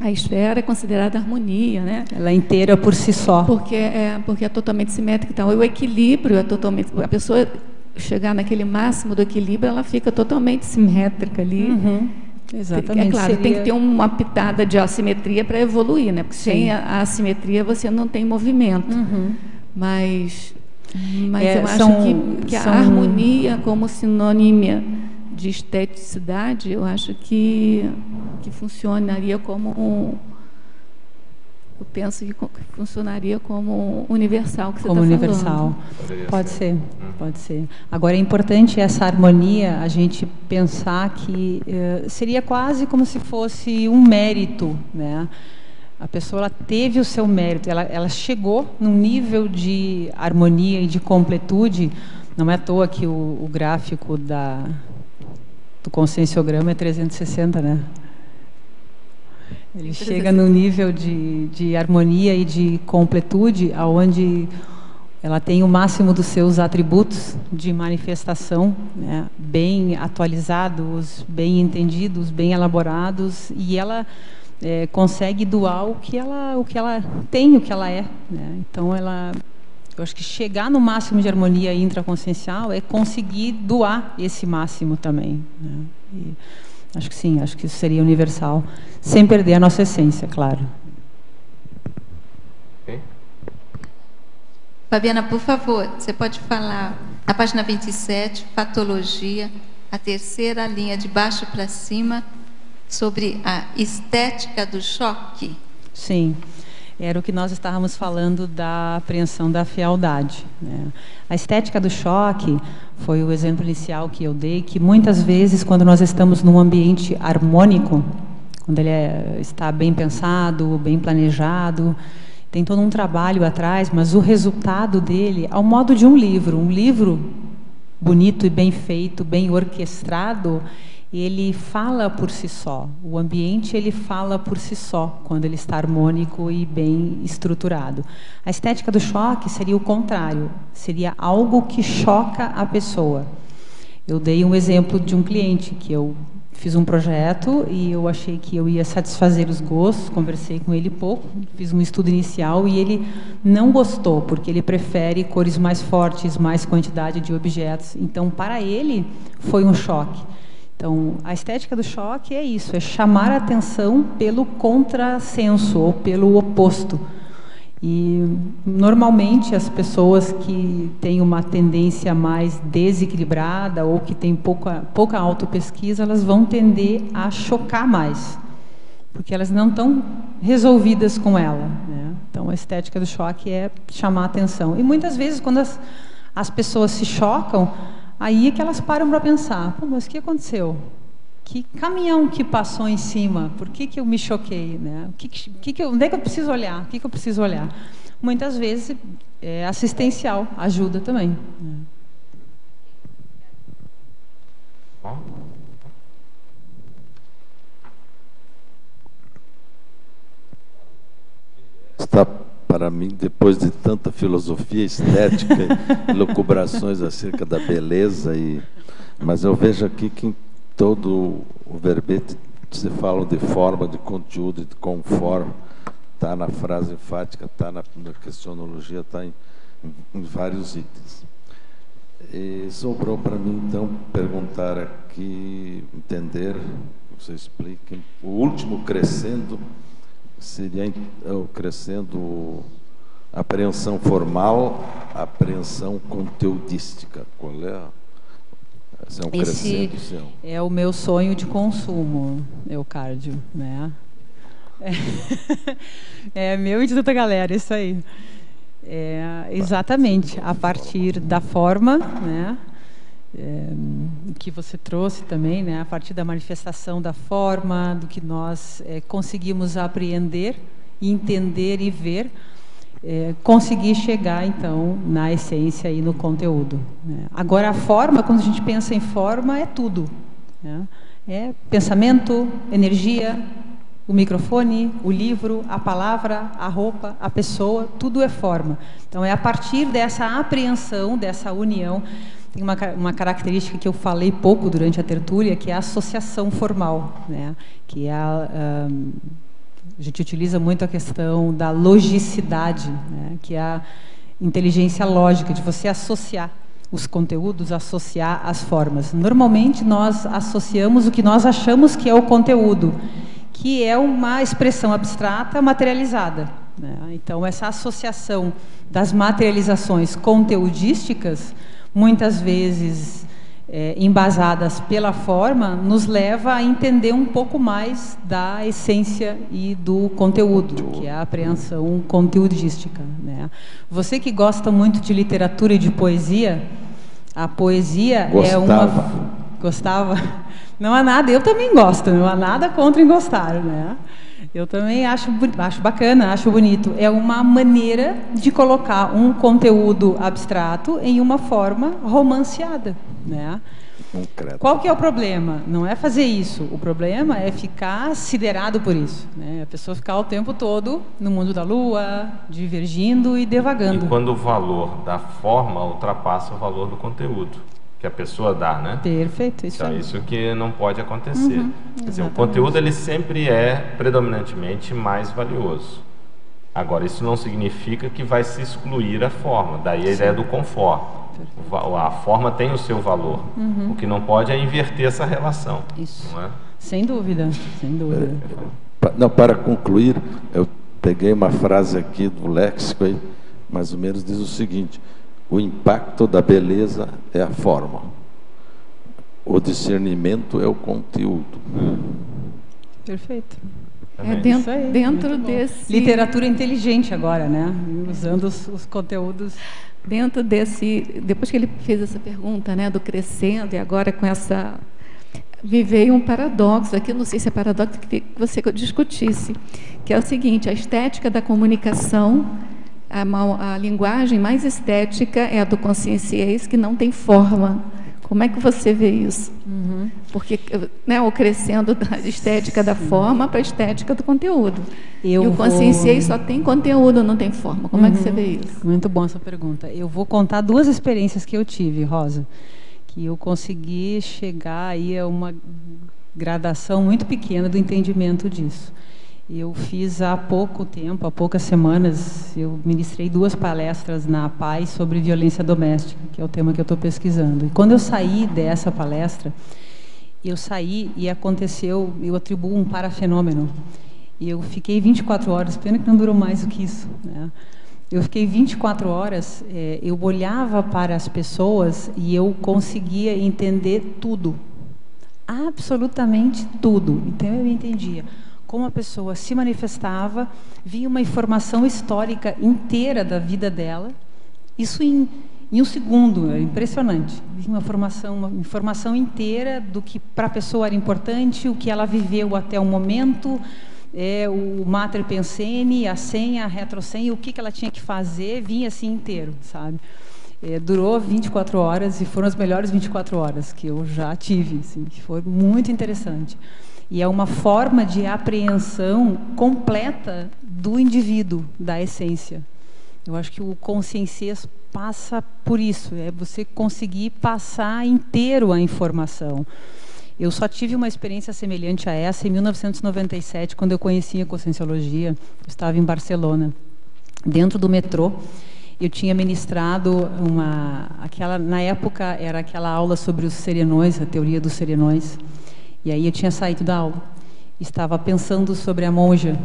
a esfera é considerada harmonia, né? Ela é inteira por si só. Porque é totalmente simétrica. Então, o equilíbrio é totalmente... A pessoa chegar naquele máximo do equilíbrio, ela fica totalmente simétrica ali. Uhum. Exatamente. É claro, tem que ter uma pitada de assimetria para evoluir, né? Porque Sim. sem a assimetria você não tem movimento. Uhum. Mas eu acho que a harmonia como sinônima de esteticidade, eu acho que funcionaria como eu penso que funcionaria como universal que você está falando. Como universal. Pode ser, pode ser. Agora, é importante essa harmonia, a gente pensar que seria quase como se fosse um mérito, né? A pessoa ela teve o seu mérito, ela chegou num nível de harmonia e de completude. Não é à toa que o gráfico do conscienciograma é 360, né? Ele chega num nível de harmonia e de completude, aonde ela tem o máximo dos seus atributos de manifestação, né, bem atualizados, bem entendidos, bem elaborados, e ela consegue doar o que ela tem, o que ela é, né? Então, eu acho que chegar no máximo de harmonia intraconsciencial é conseguir doar esse máximo também, né? E acho que sim, acho que isso seria universal, sem perder a nossa essência, claro. Okay. Fabiana, por favor, você pode falar na página 27, patologia, a terceira linha de baixo para cima, sobre a estética do choque? Sim. Era o que nós estávamos falando da apreensão da fealdade, né? A estética do choque foi o exemplo inicial que eu dei, que muitas vezes, quando nós estamos num ambiente harmônico, quando ele está bem pensado, bem planejado, tem todo um trabalho atrás, mas o resultado dele, ao modo de um livro bonito e bem feito, bem orquestrado, ele fala por si só. O ambiente ele fala por si só quando ele está harmônico e bem estruturado. A estética do choque seria o contrário, seria algo que choca a pessoa. Eu dei um exemplo de um cliente que eu fiz um projeto e eu achei que eu ia satisfazer os gostos, conversei com ele pouco, fiz um estudo inicial e ele não gostou, porque ele prefere cores mais fortes, mais quantidade de objetos. Então, para ele, foi um choque. Então, a estética do choque é isso, é chamar a atenção pelo contrassenso ou pelo oposto. E, normalmente, as pessoas que têm uma tendência mais desequilibrada ou que têm pouca autopesquisa, elas vão tender a chocar mais, porque elas não estão resolvidas com ela, né? Então, a estética do choque é chamar a atenção. E, muitas vezes, quando as pessoas se chocam, aí é que elas param para pensar, pô, mas o que aconteceu? Que caminhão que passou em cima? Por que eu me choquei, né? Onde é que eu preciso olhar? O que eu preciso olhar? Muitas vezes assistencial ajuda também, né? Está, para mim, depois de tanta filosofia estética e lucubrações acerca da beleza, mas eu vejo aqui que em todo o verbete se fala de forma, de conteúdo, de conforme, está na frase enfática, está na questionologia, está em vários itens. E sobrou para mim, então, perguntar aqui, entender, que você explique, o último crescendo seria o crescendo apreensão formal, apreensão conteudística. Qual é? Esse é um crescendo seu. É o meu sonho de consumo, Eukárdio, né? É meu e de toda a galera, isso aí. Exatamente, a partir da forma, né? Que você trouxe também, né? A partir da manifestação da forma, do que nós conseguimos apreender, entender e ver, conseguir chegar então na essência e no conteúdo, né? Agora, a forma, quando a gente pensa em forma, é tudo, né? É pensamento, energia, o microfone, o livro, a palavra, a roupa, a pessoa, tudo é forma. Então, é a partir dessa apreensão, dessa união. Tem uma característica que eu falei pouco durante a tertúlia, que é a associação formal, né? Que é A gente utiliza muito a questão da logicidade, né, que é a inteligência lógica, de você associar os conteúdos, associar as formas. Normalmente, nós associamos o que nós achamos que é o conteúdo, que é uma expressão abstrata materializada, né? Então, essa associação das materializações conteudísticas, muitas vezes embasadas pela forma, nos leva a entender um pouco mais da essência e do conteúdo, que é a apreensão conteudística, né? Você que gosta muito de literatura e de poesia, a poesia é uma... Gostava? Não há nada, eu também gosto, não há nada contra em gostar, né? Eu também acho bacana, acho bonito. É uma maneira de colocar um conteúdo abstrato em uma forma romanceada, né? Qual que é o problema? Não é fazer isso. O problema é ficar siderado por isso, né? A pessoa ficar o tempo todo no mundo da lua, divergindo e devagando. E quando o valor da forma ultrapassa o valor do conteúdo que a pessoa dá, né? Perfeito, isso então, aí. Isso que não pode acontecer. Quer dizer, o conteúdo ele sempre é predominantemente mais valioso. Agora, isso não significa que vai se excluir a forma. Daí a ideia do conforto. A forma tem o seu valor. O que não pode é inverter essa relação. Isso. Não é? Sem dúvida, sem dúvida. Não, para concluir, eu peguei uma frase aqui do léxico, aí, mais ou menos diz o seguinte: o impacto da beleza é a forma, o discernimento é o conteúdo. Perfeito. Dentro desse... Literatura inteligente agora, né? Usando os conteúdos... Dentro desse... Depois que ele fez essa pergunta, né, do crescendo, e agora com essa... Me veio um paradoxo aqui, não sei se é paradoxo que você discutisse, que é o seguinte: a estética da comunicação, a linguagem mais estética é a do conscienciês, que não tem forma. Como é que você vê isso? Porque, né, o crescendo da estética da forma para a estética do conteúdo. E o conscienciês só tem conteúdo, não tem forma. Como é que você vê isso? Muito boa essa pergunta. Eu vou contar duas experiências que eu tive, Rosa, que eu consegui chegar aí a uma gradação muito pequena do entendimento disso. Eu fiz há pouco tempo, há poucas semanas, eu ministrei 2 palestras na PAI sobre violência doméstica, que é o tema que eu estou pesquisando. E quando eu saí dessa palestra, eu saí e aconteceu, eu atribuo um parafenômeno. E eu fiquei 24 horas, pena que não durou mais do que isso, né? Eu fiquei 24 horas, eu olhava para as pessoas e eu conseguia entender tudo. Absolutamente tudo. Então eu entendia como a pessoa se manifestava, vinha uma informação histórica inteira da vida dela, isso em um segundo, é impressionante. Vinha uma informação inteira do que para a pessoa era importante, o que ela viveu até o momento, o mater pensene, a senha, a retrosenha, o que ela tinha que fazer, vinha assim inteiro, sabe? Durou 24 horas e foram as melhores 24 horas que eu já tive, assim, que foi muito interessante. E é uma forma de apreensão completa do indivíduo, da essência. Eu acho que o conscienciês passa por isso, é você conseguir passar inteiro a informação. Eu só tive uma experiência semelhante a essa em 1997, quando eu conheci a conscienciologia. Eu estava em Barcelona, dentro do metrô. Eu tinha ministrado na época era aquela aula sobre os serenões, a teoria dos serenões. E aí eu tinha saído da aula, estava pensando sobre a monja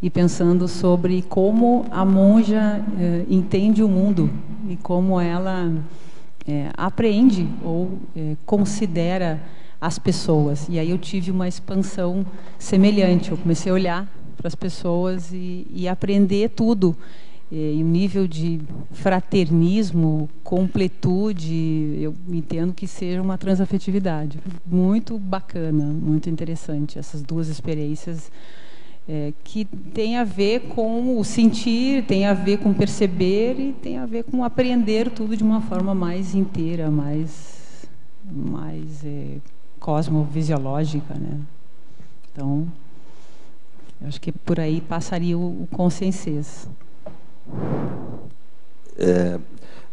e pensando sobre como a monja entende o mundo e como ela apreende ou considera as pessoas. E aí eu tive uma expansão semelhante, eu comecei a olhar para as pessoas e aprender tudo. E um nível de fraternismo, completude, eu entendo que seja uma transafetividade. Muito bacana, muito interessante, essas 2 experiências que tem a ver com o sentir, tem a ver com perceber e tem a ver com aprender tudo de uma forma mais inteira, mais cosmovisiológica, né? Então, eu acho que por aí passaria o conscienciês.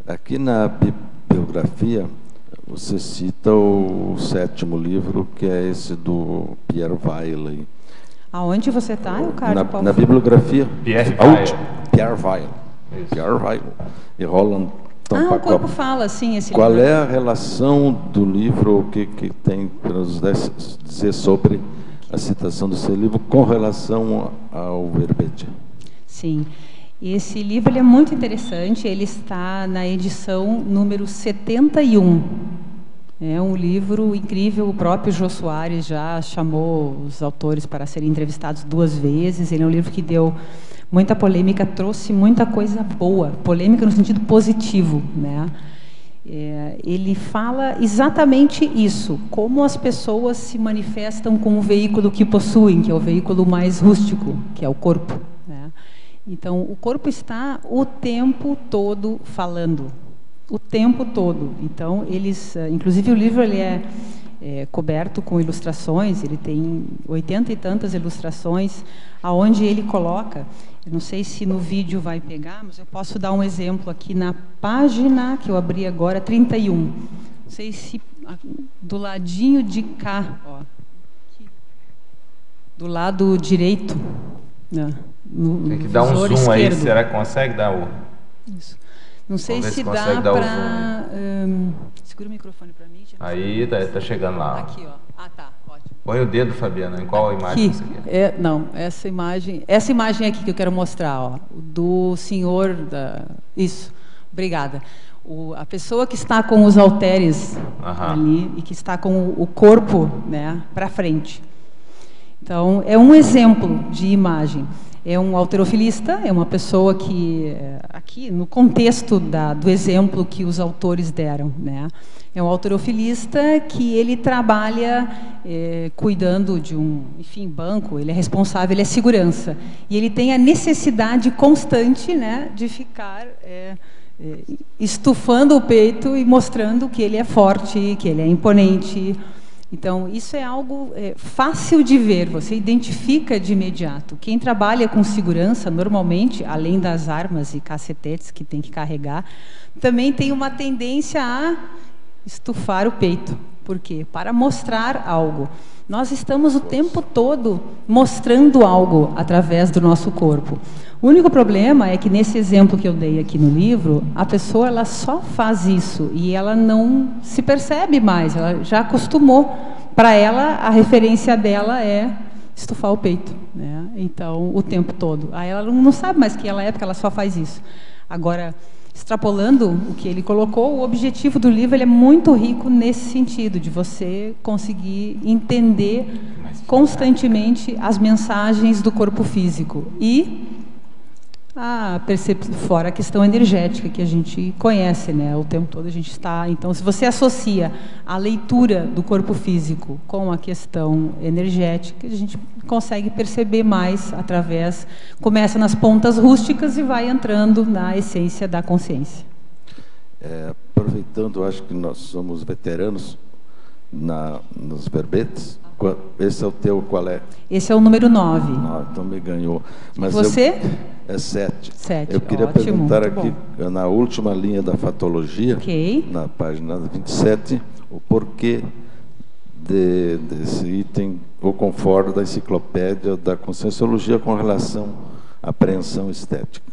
Aqui na bibliografia você cita o 7º livro, que é esse do Pierre Weil. Aonde você está, Ricardo? Na bibliografia. Pierre Weil. Pierre Weil. Pierre Weil. E Roland Tampacop. O corpo fala, sim, esse Qual livro. é a relação do livro, o que tem para nos dizer sobre a citação do seu livro com relação ao verbete? Sim. Esse livro ele é muito interessante, ele está na edição número 71. É um livro incrível, o próprio Jô Soares já chamou os autores para serem entrevistados 2 vezes. Ele é um livro que deu muita polêmica, trouxe muita coisa boa, polêmica no sentido positivo, né? Ele fala exatamente isso, como as pessoas se manifestam com o veículo que possuem, que é o veículo mais rústico, que é o corpo, né? Então, o corpo está o tempo todo falando, o tempo todo. Então, inclusive o livro ele é coberto com ilustrações, ele tem 80 e tantas ilustrações, aonde ele coloca, eu não sei se no vídeo vai pegar, mas eu posso dar um exemplo aqui na página que eu abri agora, 31. Não sei se do ladinho de cá, ó, aqui, do lado direito, né, tem que dar um zoom esquerdo. Aí, será que consegue dar o... Isso. Não sei se dá para... segura o microfone para mim. Aí tá chegando lá. Aqui, ó. Ah, tá. Ótimo. Põe o dedo, Fabiana. Em qual imagem aqui. Você quer? Não, essa imagem aqui que eu quero mostrar, ó, do senhor Isso. Obrigada. A pessoa que está com os halteres ali e que está com o corpo, né, para frente. Então, é um exemplo de imagem. É um halterofilista, é uma pessoa que, aqui no contexto do exemplo que os autores deram, né? É um halterofilista que ele trabalha cuidando de banco, ele é responsável, ele é segurança. E ele tem a necessidade constante, né, de ficar estufando o peito e mostrando que ele é forte, que ele é imponente. Então, isso é algo fácil de ver, você identifica de imediato. Quem trabalha com segurança, normalmente, além das armas e cacetetes que tem que carregar, também tem uma tendência a estufar o peito. Por quê? Para mostrar algo. Nós estamos o tempo todo mostrando algo através do nosso corpo. O único problema é que, nesse exemplo que eu dei aqui no livro, a pessoa ela só faz isso e ela não se percebe mais, ela já acostumou. Para ela, a referência dela é estufar o peito, né? Então, o tempo todo. Aí ela não sabe mais que ela é, porque ela só faz isso. Agora, extrapolando o que ele colocou, o objetivo do livro ele é muito rico nesse sentido, de você conseguir entender constantemente as mensagens do corpo físico. E fora a questão energética que a gente conhece, né? O tempo todo a gente está... Então, se você associa a leitura do corpo físico com a questão energética, a gente consegue perceber mais através... Começa nas pontas rústicas e vai entrando na essência da consciência. Aproveitando, acho que nós somos veteranos nos verbetes. Esse é o teu, qual é? Esse é o número 9. Então me ganhou. Mas você? É 7. 7, eu queria ótimo, perguntar aqui, na última linha da fatologia, okay, na página 27, o porquê desse item, o conforto da enciclopédia da Conscienciologia com relação à apreensão estética.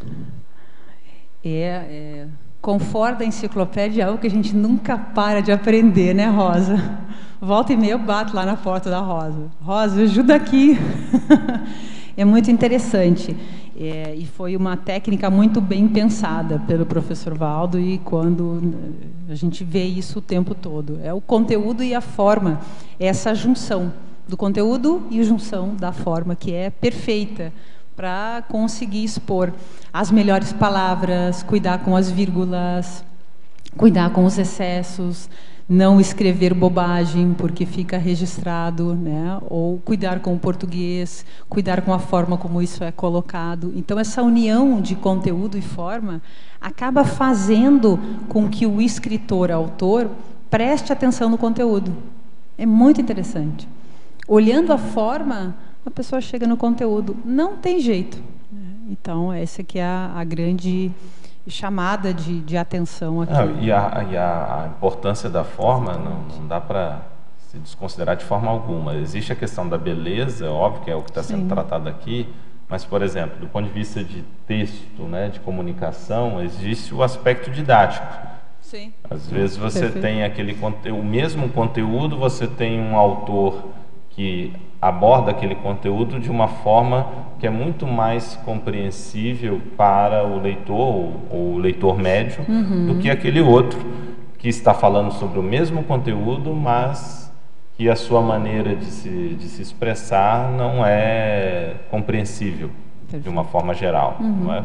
Conforto da enciclopédia é algo que a gente nunca para de aprender, né, Rosa? Volta e meia eu bato lá na porta da Rosa. Rosa, ajuda aqui. É muito interessante. E foi uma técnica muito bem pensada pelo professor Valdo, e quando a gente vê isso o tempo todo. É o conteúdo e a forma, essa junção do conteúdo e a junção da forma, que é perfeita para conseguir expor as melhores palavras, cuidar com as vírgulas, cuidar com os excessos, não escrever bobagem porque fica registrado, né? Ou cuidar com o português, cuidar com a forma como isso é colocado. Então, essa união de conteúdo e forma acaba fazendo com que o escritor, autor, preste atenção no conteúdo. É muito interessante. Olhando a forma, a pessoa chega no conteúdo. Não tem jeito. Então, essa que é a grande chamada de atenção aqui. E a importância da forma, não dá para se desconsiderar de forma alguma. Existe a questão da beleza, óbvio que é o que está sendo tratado aqui, mas, por exemplo, do ponto de vista de texto, né, de comunicação, existe o aspecto didático. Sim. Às vezes você tem o mesmo conteúdo, você tem um autor que aborda aquele conteúdo de uma forma que é muito mais compreensível para o leitor ou o leitor médio do que aquele outro que está falando sobre o mesmo conteúdo, mas que a sua maneira de se expressar não é compreensível de uma forma geral. Não é?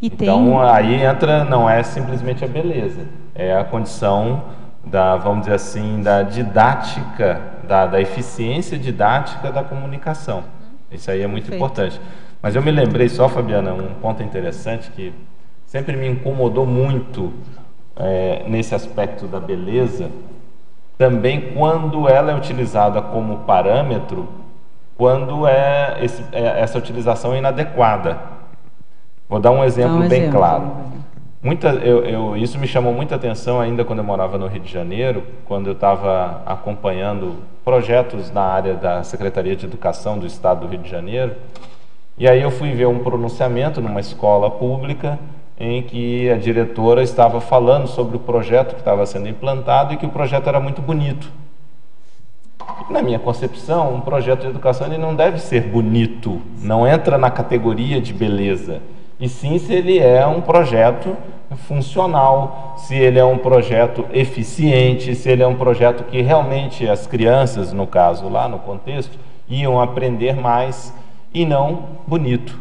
Então, aí entra, não é simplesmente a beleza, é a condição da, vamos dizer assim, da didática, da eficiência didática da comunicação. Isso aí é muito importante. Mas eu me lembrei só, Fabiana, um ponto interessante que sempre me incomodou muito nesse aspecto da beleza, também quando ela é utilizada como parâmetro, quando essa utilização é inadequada. Vou dar um exemplo bem claro. Isso me chamou muita atenção ainda quando eu morava no Rio de Janeiro, quando eu estava acompanhando projetos na área da Secretaria de Educação do Estado do Rio de Janeiro, e aí eu fui ver um pronunciamento numa escola pública em que a diretora estava falando sobre o projeto que estava sendo implantado e que o projeto era muito bonito. Na minha concepção, um projeto de educação ele não deve ser bonito, não entra na categoria de beleza, e sim se ele é um projeto funcional, se ele é um projeto eficiente, se ele é um projeto que realmente as crianças, no caso lá no contexto, iam aprender mais e não bonito.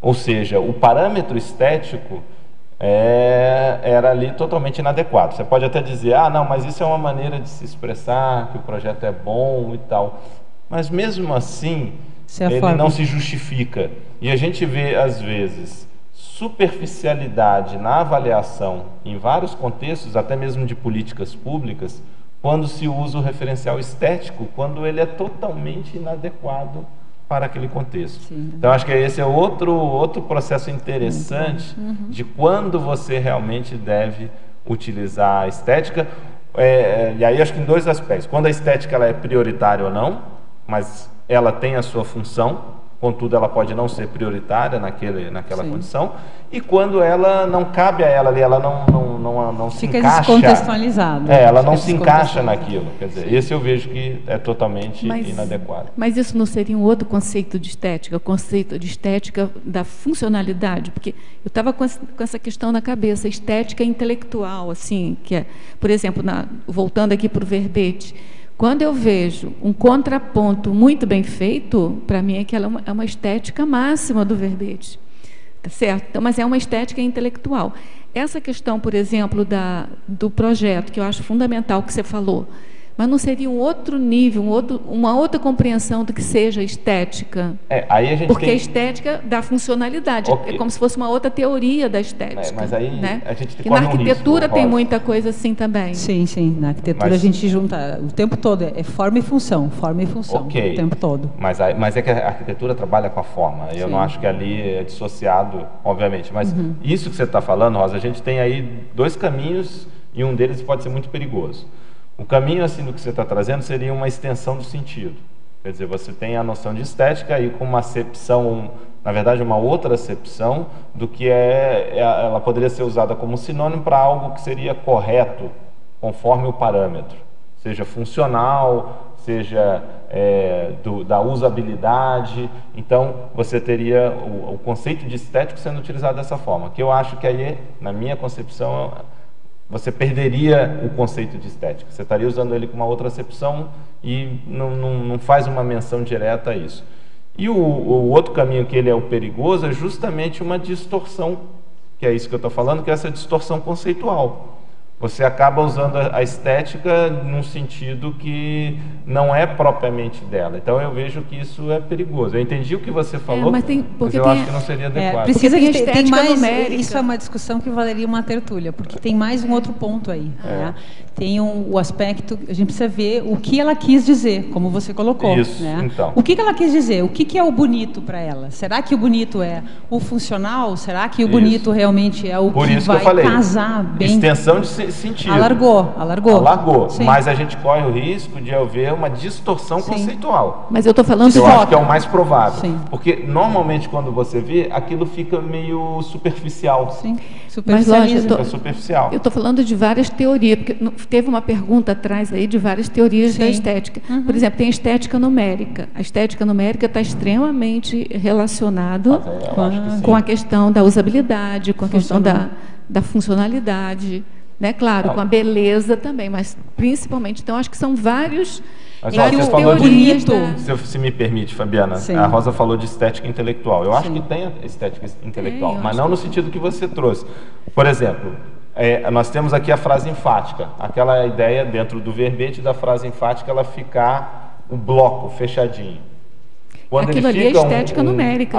Ou seja, o parâmetro estético era ali totalmente inadequado. Você pode até dizer, não, mas isso é uma maneira de se expressar, que o projeto é bom e tal. Mas mesmo assim, ele não se justifica. E a gente vê, às vezes, superficialidade na avaliação em vários contextos, até mesmo de políticas públicas, quando se usa o referencial estético, quando ele é totalmente inadequado para aquele contexto. Sim. Então, acho que esse é outro processo interessante de quando você realmente deve utilizar a estética. E aí, acho que em dois aspectos. Quando a estética ela é prioritária ou não, mas ela tem a sua função, contudo, ela pode não ser prioritária naquela condição, e quando ela não cabe a ela ali, ela não se encaixa. Fica descontextualizada. Ela não se encaixa naquilo. Quer dizer, esse eu vejo que é totalmente inadequado. Mas isso não seria um outro conceito de estética, o conceito de estética da funcionalidade? Porque eu estava com essa questão na cabeça, estética intelectual, assim, que é, por exemplo, voltando aqui para o verbete, quando eu vejo um contraponto muito bem feito, para mim aquela é uma estética máxima do verbete, tá certo? Então, mas é uma estética intelectual. Essa questão, por exemplo, do projeto, que eu acho fundamental que você falou, mas não seria um outro nível, uma outra compreensão do que seja estética? Aí a gente porque a estética dá funcionalidade, é como se fosse uma outra teoria da estética. Mas aí a gente e na arquitetura tem muita coisa assim também. Sim, sim. Na arquitetura a gente junta o tempo todo, é forma e função, o tempo todo. Mas é que a arquitetura trabalha com a forma, eu não acho que ali é dissociado, obviamente. Mas isso que você está falando, Rosa, a gente tem aí dois caminhos e um deles pode ser muito perigoso. O caminho, assim, do que você está trazendo seria uma extensão do sentido. Quer dizer, você tem a noção de estética aí com uma acepção, na verdade, uma outra acepção do que ela poderia ser usada como sinônimo para algo que seria correto, conforme o parâmetro. Seja funcional, seja da usabilidade. Então, você teria o conceito de estético sendo utilizado dessa forma, que eu acho que aí, na minha concepção, você perderia o conceito de estética. Você estaria usando ele com uma outra acepção e não faz uma menção direta a isso. E o outro caminho que ele é o perigoso é justamente uma distorção, que é isso que eu estou falando, que é essa distorção conceitual. Você acaba usando a estética num sentido que não é propriamente dela. Então, eu vejo que isso é perigoso. Eu entendi o que você falou, mas eu acho que não seria adequado. Precisa tem mais numérica. Isso é uma discussão que valeria uma tertúlia, porque tem mais um outro ponto aí. Né? Tem o aspecto, a gente precisa ver o que ela quis dizer, como você colocou. Isso, né? Então. O que ela quis dizer? O que é o bonito para ela? Será que o bonito é o funcional? Será que o bonito realmente é o que vai casar bem? Extensão nesse sentido. Alargou. Sim. Mas a gente corre o risco de haver uma distorção conceitual. Mas eu estou falando eu acho que é o mais provável. Sim. Porque normalmente quando você vê, aquilo fica meio superficial. Sim. Mas lógico, fica superficial. Eu estou falando de várias teorias, porque teve uma pergunta atrás aí de várias teorias da estética. Por exemplo, tem a estética numérica. A estética numérica está extremamente relacionada com a questão da usabilidade, com a questão da funcionalidade, né? Claro, com a beleza também, mas principalmente. Então, acho que são vários. Mas você falou se me permite, Fabiana, Sim. a Rosa falou de estética intelectual. Eu acho que tem estética intelectual, mas não no sentido que você trouxe. Por exemplo, nós temos aqui a frase enfática, aquela ideia dentro do verbete da frase enfática, ela ficar o bloco fechadinho. Quando aquilo ali é estética numérica.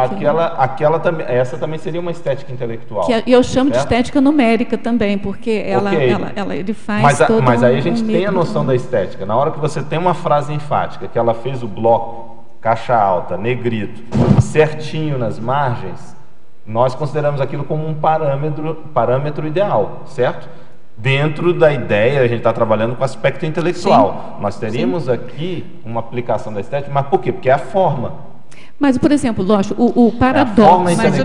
Essa também seria uma estética intelectual. E eu chamo de estética numérica também, porque ele faz mas aí a gente tem a noção da estética. Na hora que você tem uma frase enfática, que ela fez o bloco, caixa alta, negrito, certinho nas margens, nós consideramos aquilo como um parâmetro ideal, certo? Dentro da ideia, a gente está trabalhando com aspecto intelectual. Nós teríamos aqui uma aplicação da estética, mas por quê? Porque é a forma. Mas, por exemplo, lógico, o paradoxo... Mas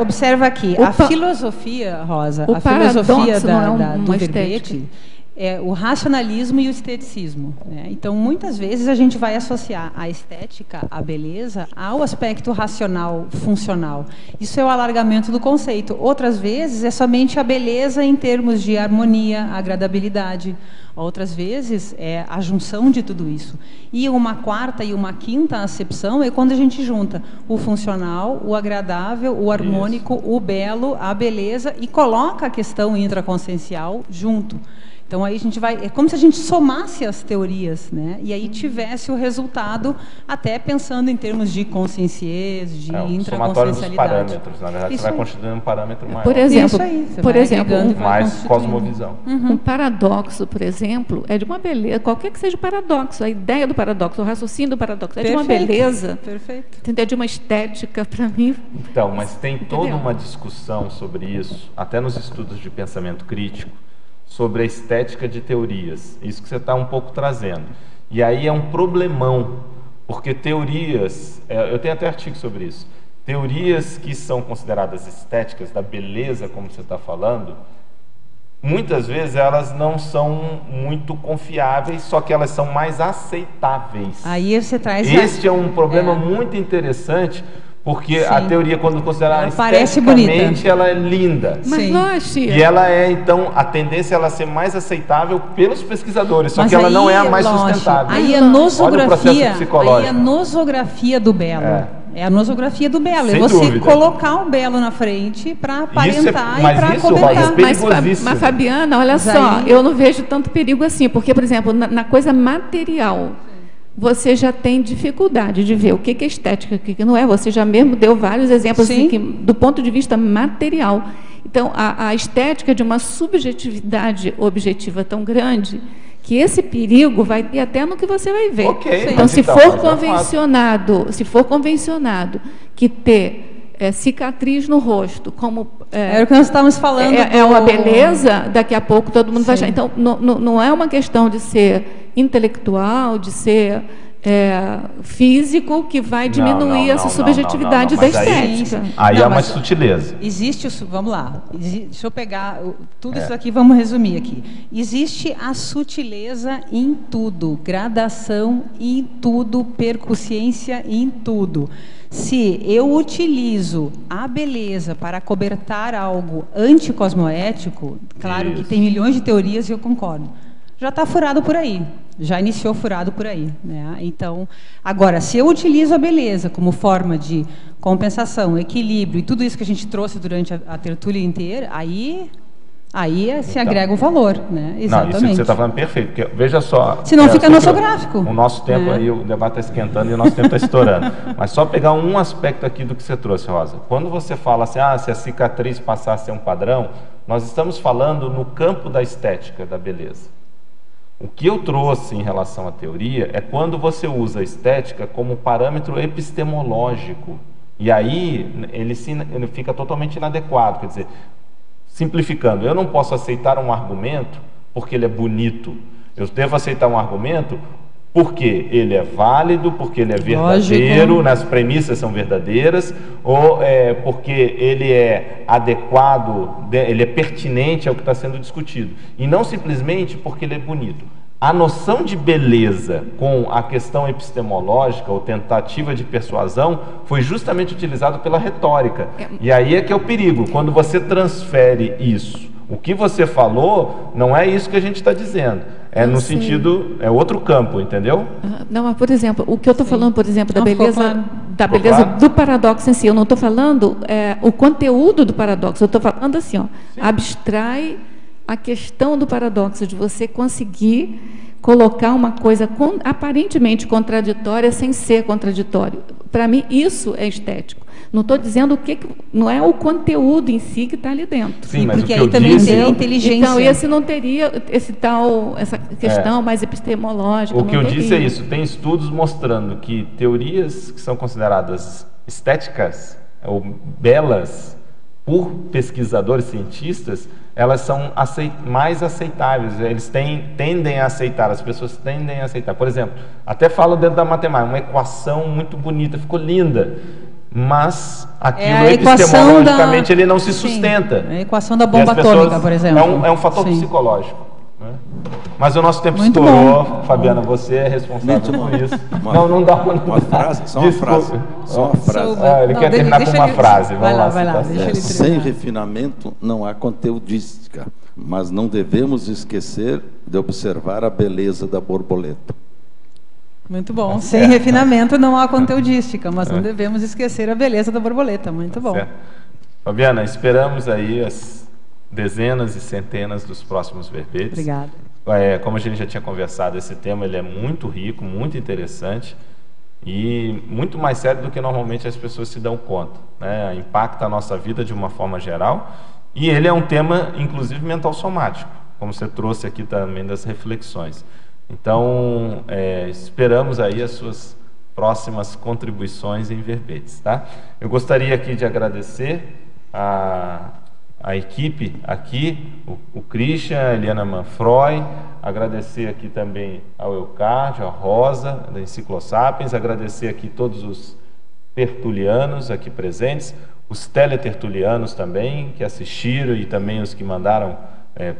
observa aqui, a filosofia, Rosa, a filosofia do verbete é o racionalismo e o esteticismo, né? Então, muitas vezes a gente vai associar a estética, a beleza, ao aspecto racional, funcional. Isso é o alargamento do conceito. Outras vezes é somente a beleza em termos de harmonia, agradabilidade. Outras vezes é a junção de tudo isso. E uma quarta e uma quinta acepção é quando a gente junta o funcional, o agradável, o harmônico, o belo, a beleza e coloca a questão intraconsciencial junto. Então, aí a gente vai... É como se a gente somasse as teorias, né? E aí tivesse o resultado, até pensando em termos de conscienciês, de intraconsciencialidade. Somatório dos parâmetros, na verdade, você vai constituindo um parâmetro maior. Por exemplo, mais cosmovisão. Um paradoxo, por exemplo, é de uma beleza, qualquer que seja o paradoxo, a ideia do paradoxo, o raciocínio do paradoxo, é de uma beleza, é de uma estética, para mim. Então, mas tem toda uma discussão sobre isso, até nos estudos de pensamento crítico, sobre a estética de teorias, isso que você está um pouco trazendo. E aí é um problemão, porque teorias, eu tenho até artigo sobre isso, teorias que são consideradas estéticas, da beleza, como você está falando, muitas vezes elas não são muito confiáveis, só que elas são mais aceitáveis. Aí você traz... Este é um problema muito interessante, porque a teoria, quando considerada esteticamente, ela é linda. Mas e ela é, então, a tendência é ela ser mais aceitável pelos pesquisadores, só que ela não é a mais sustentável. Aí a nosografia do belo. É a nosografia do belo. É você colocar o belo na frente para aparentar e para comentar. Mas, Fabiana, olha só, eu não vejo tanto perigo assim, porque, por exemplo, na coisa material, você já tem dificuldade de ver o que é estética, o que não é. Você já mesmo deu vários exemplos assim, que, do ponto de vista material. Então, a estética de uma subjetividade objetiva tão grande que esse perigo vai ter até no que você vai ver. Então, se for convencionado que ter cicatriz no rosto, como era o que nós estávamos falando. É uma beleza, daqui a pouco todo mundo vai achar. Então, não é uma questão de ser intelectual, de ser físico, que vai diminuir essa subjetividade da estética. Aí é uma sutileza. Existe, vamos lá, deixa eu pegar tudo isso aqui, vamos resumir aqui. Existe a sutileza em tudo, gradação em tudo, percussiência em tudo. Se eu utilizo a beleza para cobertar algo anticosmoético, claro que tem milhões de teorias e eu concordo, já está furado por aí, já iniciou furado por aí, né? Então, agora, se eu utilizo a beleza como forma de compensação, equilíbrio e tudo isso que a gente trouxe durante a tertúlia inteira, aí se agrega o valor, né? Exatamente. Não, isso que você está falando é perfeito, porque veja só... Senão fica nosográfico. O nosso tempo aí, o debate está esquentando e o nosso tempo está estourando. Mas só pegar um aspecto aqui do que você trouxe, Rosa. Quando você fala assim, se a cicatriz passar a ser um padrão, nós estamos falando no campo da estética, da beleza. O que eu trouxe em relação à teoria é quando você usa a estética como parâmetro epistemológico. E aí ele fica totalmente inadequado. Quer dizer, simplificando, eu não posso aceitar um argumento porque ele é bonito. Eu devo aceitar um argumento porque ele é válido, porque ele é verdadeiro, as premissas são verdadeiras, ou porque ele é adequado, ele é pertinente ao que está sendo discutido. E não simplesmente porque ele é bonito. A noção de beleza com a questão epistemológica ou tentativa de persuasão foi justamente utilizado pela retórica. E aí é que é o perigo, quando você transfere isso. O que você falou não é isso que a gente está dizendo. É no sentido, é outro campo, entendeu? Não, mas, por exemplo, o que eu estou falando, por exemplo, da beleza do paradoxo em si, eu não estou falando o conteúdo do paradoxo, eu estou falando assim, ó, abstrai a questão do paradoxo, de você conseguir colocar uma coisa aparentemente contraditória sem ser contraditório. Para mim, isso é estético. Não estou dizendo não é o conteúdo em si que está ali dentro. Sim, mas porque o que aí eu também disse, tem inteligência. Então, esse não teria essa questão mais epistemológica. O que eu disse é isso. Tem estudos mostrando que teorias que são consideradas estéticas ou belas por pesquisadores cientistas, elas são mais aceitáveis, eles tendem a aceitar, as pessoas tendem a aceitar. Por exemplo, até falo dentro da matemática, uma equação muito bonita, ficou linda, mas aquilo epistemologicamente ele não se sustenta. A equação da bomba atômica, por exemplo. É um fator psicológico. Né? Mas o nosso tempo estourou, Fabiana, você é responsável por isso. Não dá para... Uma frase, só uma frase. Só uma frase. Ele quer terminar com uma frase. Vai lá. Sem refinamento não há conteudística, mas não devemos esquecer de observar a beleza da borboleta. Muito bom. Sem refinamento não há conteudística, mas não devemos esquecer a beleza da borboleta. Muito bom. Certo. Fabiana, esperamos aí as dezenas e centenas dos próximos verbetes. Obrigada. Como a gente já tinha conversado, esse tema ele é muito rico, muito interessante e muito mais sério do que normalmente as pessoas se dão conta, né? Impacta a nossa vida de uma forma geral e ele é um tema, inclusive, mental somático, como você trouxe aqui também das reflexões. Então, esperamos aí as suas próximas contribuições em verbetes, tá? Eu gostaria aqui de agradecer a equipe aqui, o Christian, a Eliana Manfroy, agradecer aqui também ao Eucárdio, a Rosa, da Enciclosapiens, agradecer aqui todos os tertulianos aqui presentes, os teletertulianos também, que assistiram e também os que mandaram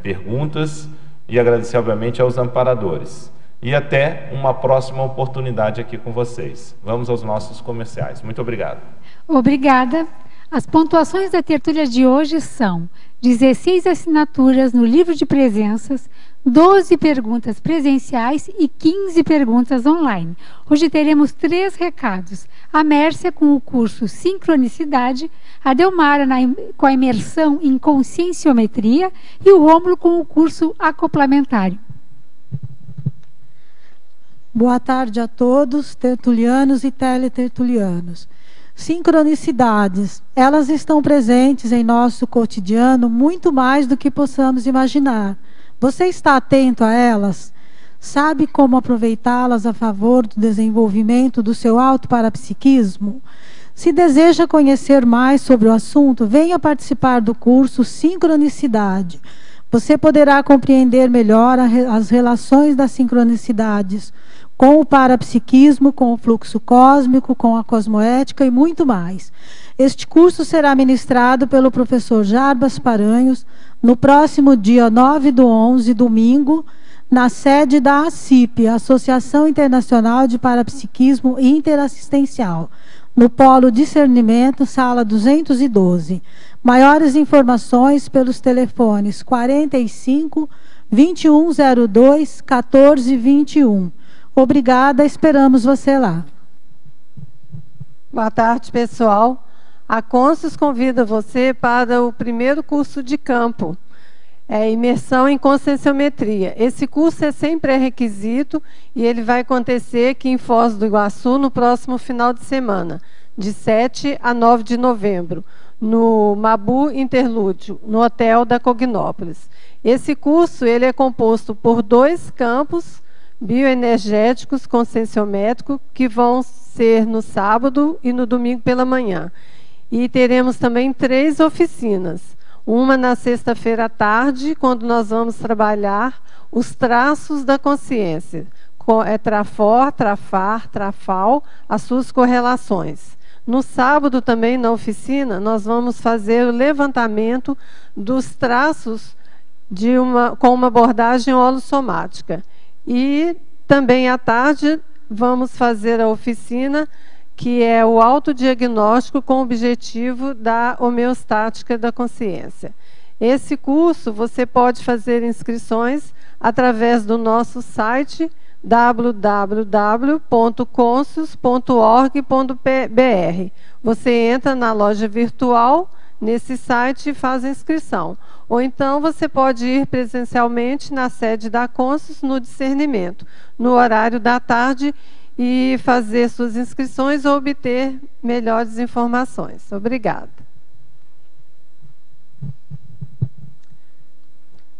perguntas, e agradecer, obviamente, aos amparadores. E até uma próxima oportunidade aqui com vocês. Vamos aos nossos comerciais. Muito obrigado. Obrigada. As pontuações da tertúlia de hoje são 16 assinaturas no livro de presenças, 12 perguntas presenciais e 15 perguntas online. Hoje teremos 3 recados. A Mércia com o curso Sincronicidade, a Delmara com a imersão em Conscienciometria e o Rômulo com o curso Acoplamentário. Boa tarde a todos, tertulianos e teletertulianos. Sincronicidades, elas estão presentes em nosso cotidiano muito mais do que possamos imaginar. Você está atento a elas? Sabe como aproveitá-las a favor do desenvolvimento do seu autoparapsiquismo? Se deseja conhecer mais sobre o assunto, venha participar do curso Sincronicidade. Você poderá compreender melhor as relações das sincronicidades com o parapsiquismo, com o fluxo cósmico, com a cosmoética e muito mais. Este curso será ministrado pelo professor Jarbas Paranhos no próximo dia 9/11, domingo, na sede da ACIP, Associação Internacional de Parapsiquismo Interassistencial, no Polo Discernimento, sala 212. Maiores informações pelos telefones 45 2102 1421. Obrigada, esperamos você lá. Boa tarde, pessoal. A Consus convida você para o primeiro curso de campo, Imersão em Conscienciometria. Esse curso é sem pré-requisito e ele vai acontecer aqui em Foz do Iguaçu no próximo final de semana, de 7 a 9 de novembro, no Mabu Interlúdio, no Hotel da Cognópolis. Esse curso ele é composto por 2 campos bioenergéticos conscienciométricos, que vão ser no sábado e no domingo pela manhã. E teremos também 3 oficinas. Uma na sexta-feira à tarde, quando nós vamos trabalhar os traços da consciência. Trafor, trafar, trafal, as suas correlações. No sábado também, na oficina, nós vamos fazer o levantamento dos traços com uma abordagem holossomática. E também à tarde vamos fazer a oficina, que é o autodiagnóstico com o objetivo da homeostática da consciência. Esse curso você pode fazer inscrições através do nosso site www.consus.org.br. Você entra na loja virtual, nesse site, e faz a inscrição. Ou então você pode ir presencialmente na sede da Consus, no discernimento, no horário da tarde, e fazer suas inscrições ou obter melhores informações. Obrigada.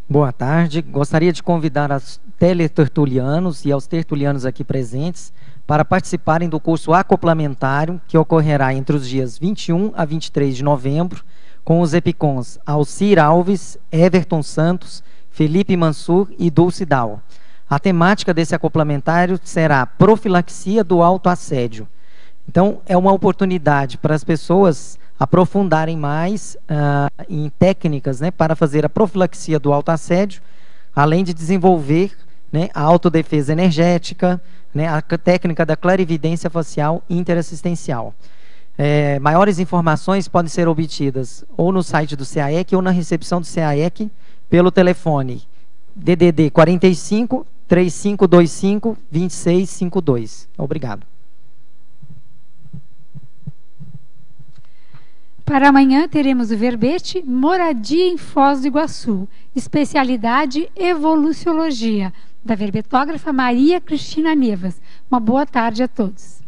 Boa tarde. Gostaria de convidar os teletertulianos e aos tertulianos aqui presentes para participarem do curso acoplamentário, que ocorrerá entre os dias 21 a 23 de novembro, com os EPICONs Alcir Alves, Everton Santos, Felipe Mansur e Dulce Dal. A temática desse acoplamentário será profilaxia do autoassédio. Então, é uma oportunidade para as pessoas aprofundarem mais em técnicas, né, para fazer a profilaxia do autoassédio, além de desenvolver, né, a autodefesa energética, né, a técnica da clarividência facial interassistencial. Maiores informações podem ser obtidas ou no site do CAEC ou na recepção do CAEC pelo telefone DDD 45 3525 2652. Obrigado. Para amanhã teremos o verbete Moradia em Foz do Iguaçu, especialidade Evoluciologia, da verbetógrafa Maria Cristina Nevas. Uma boa tarde a todos.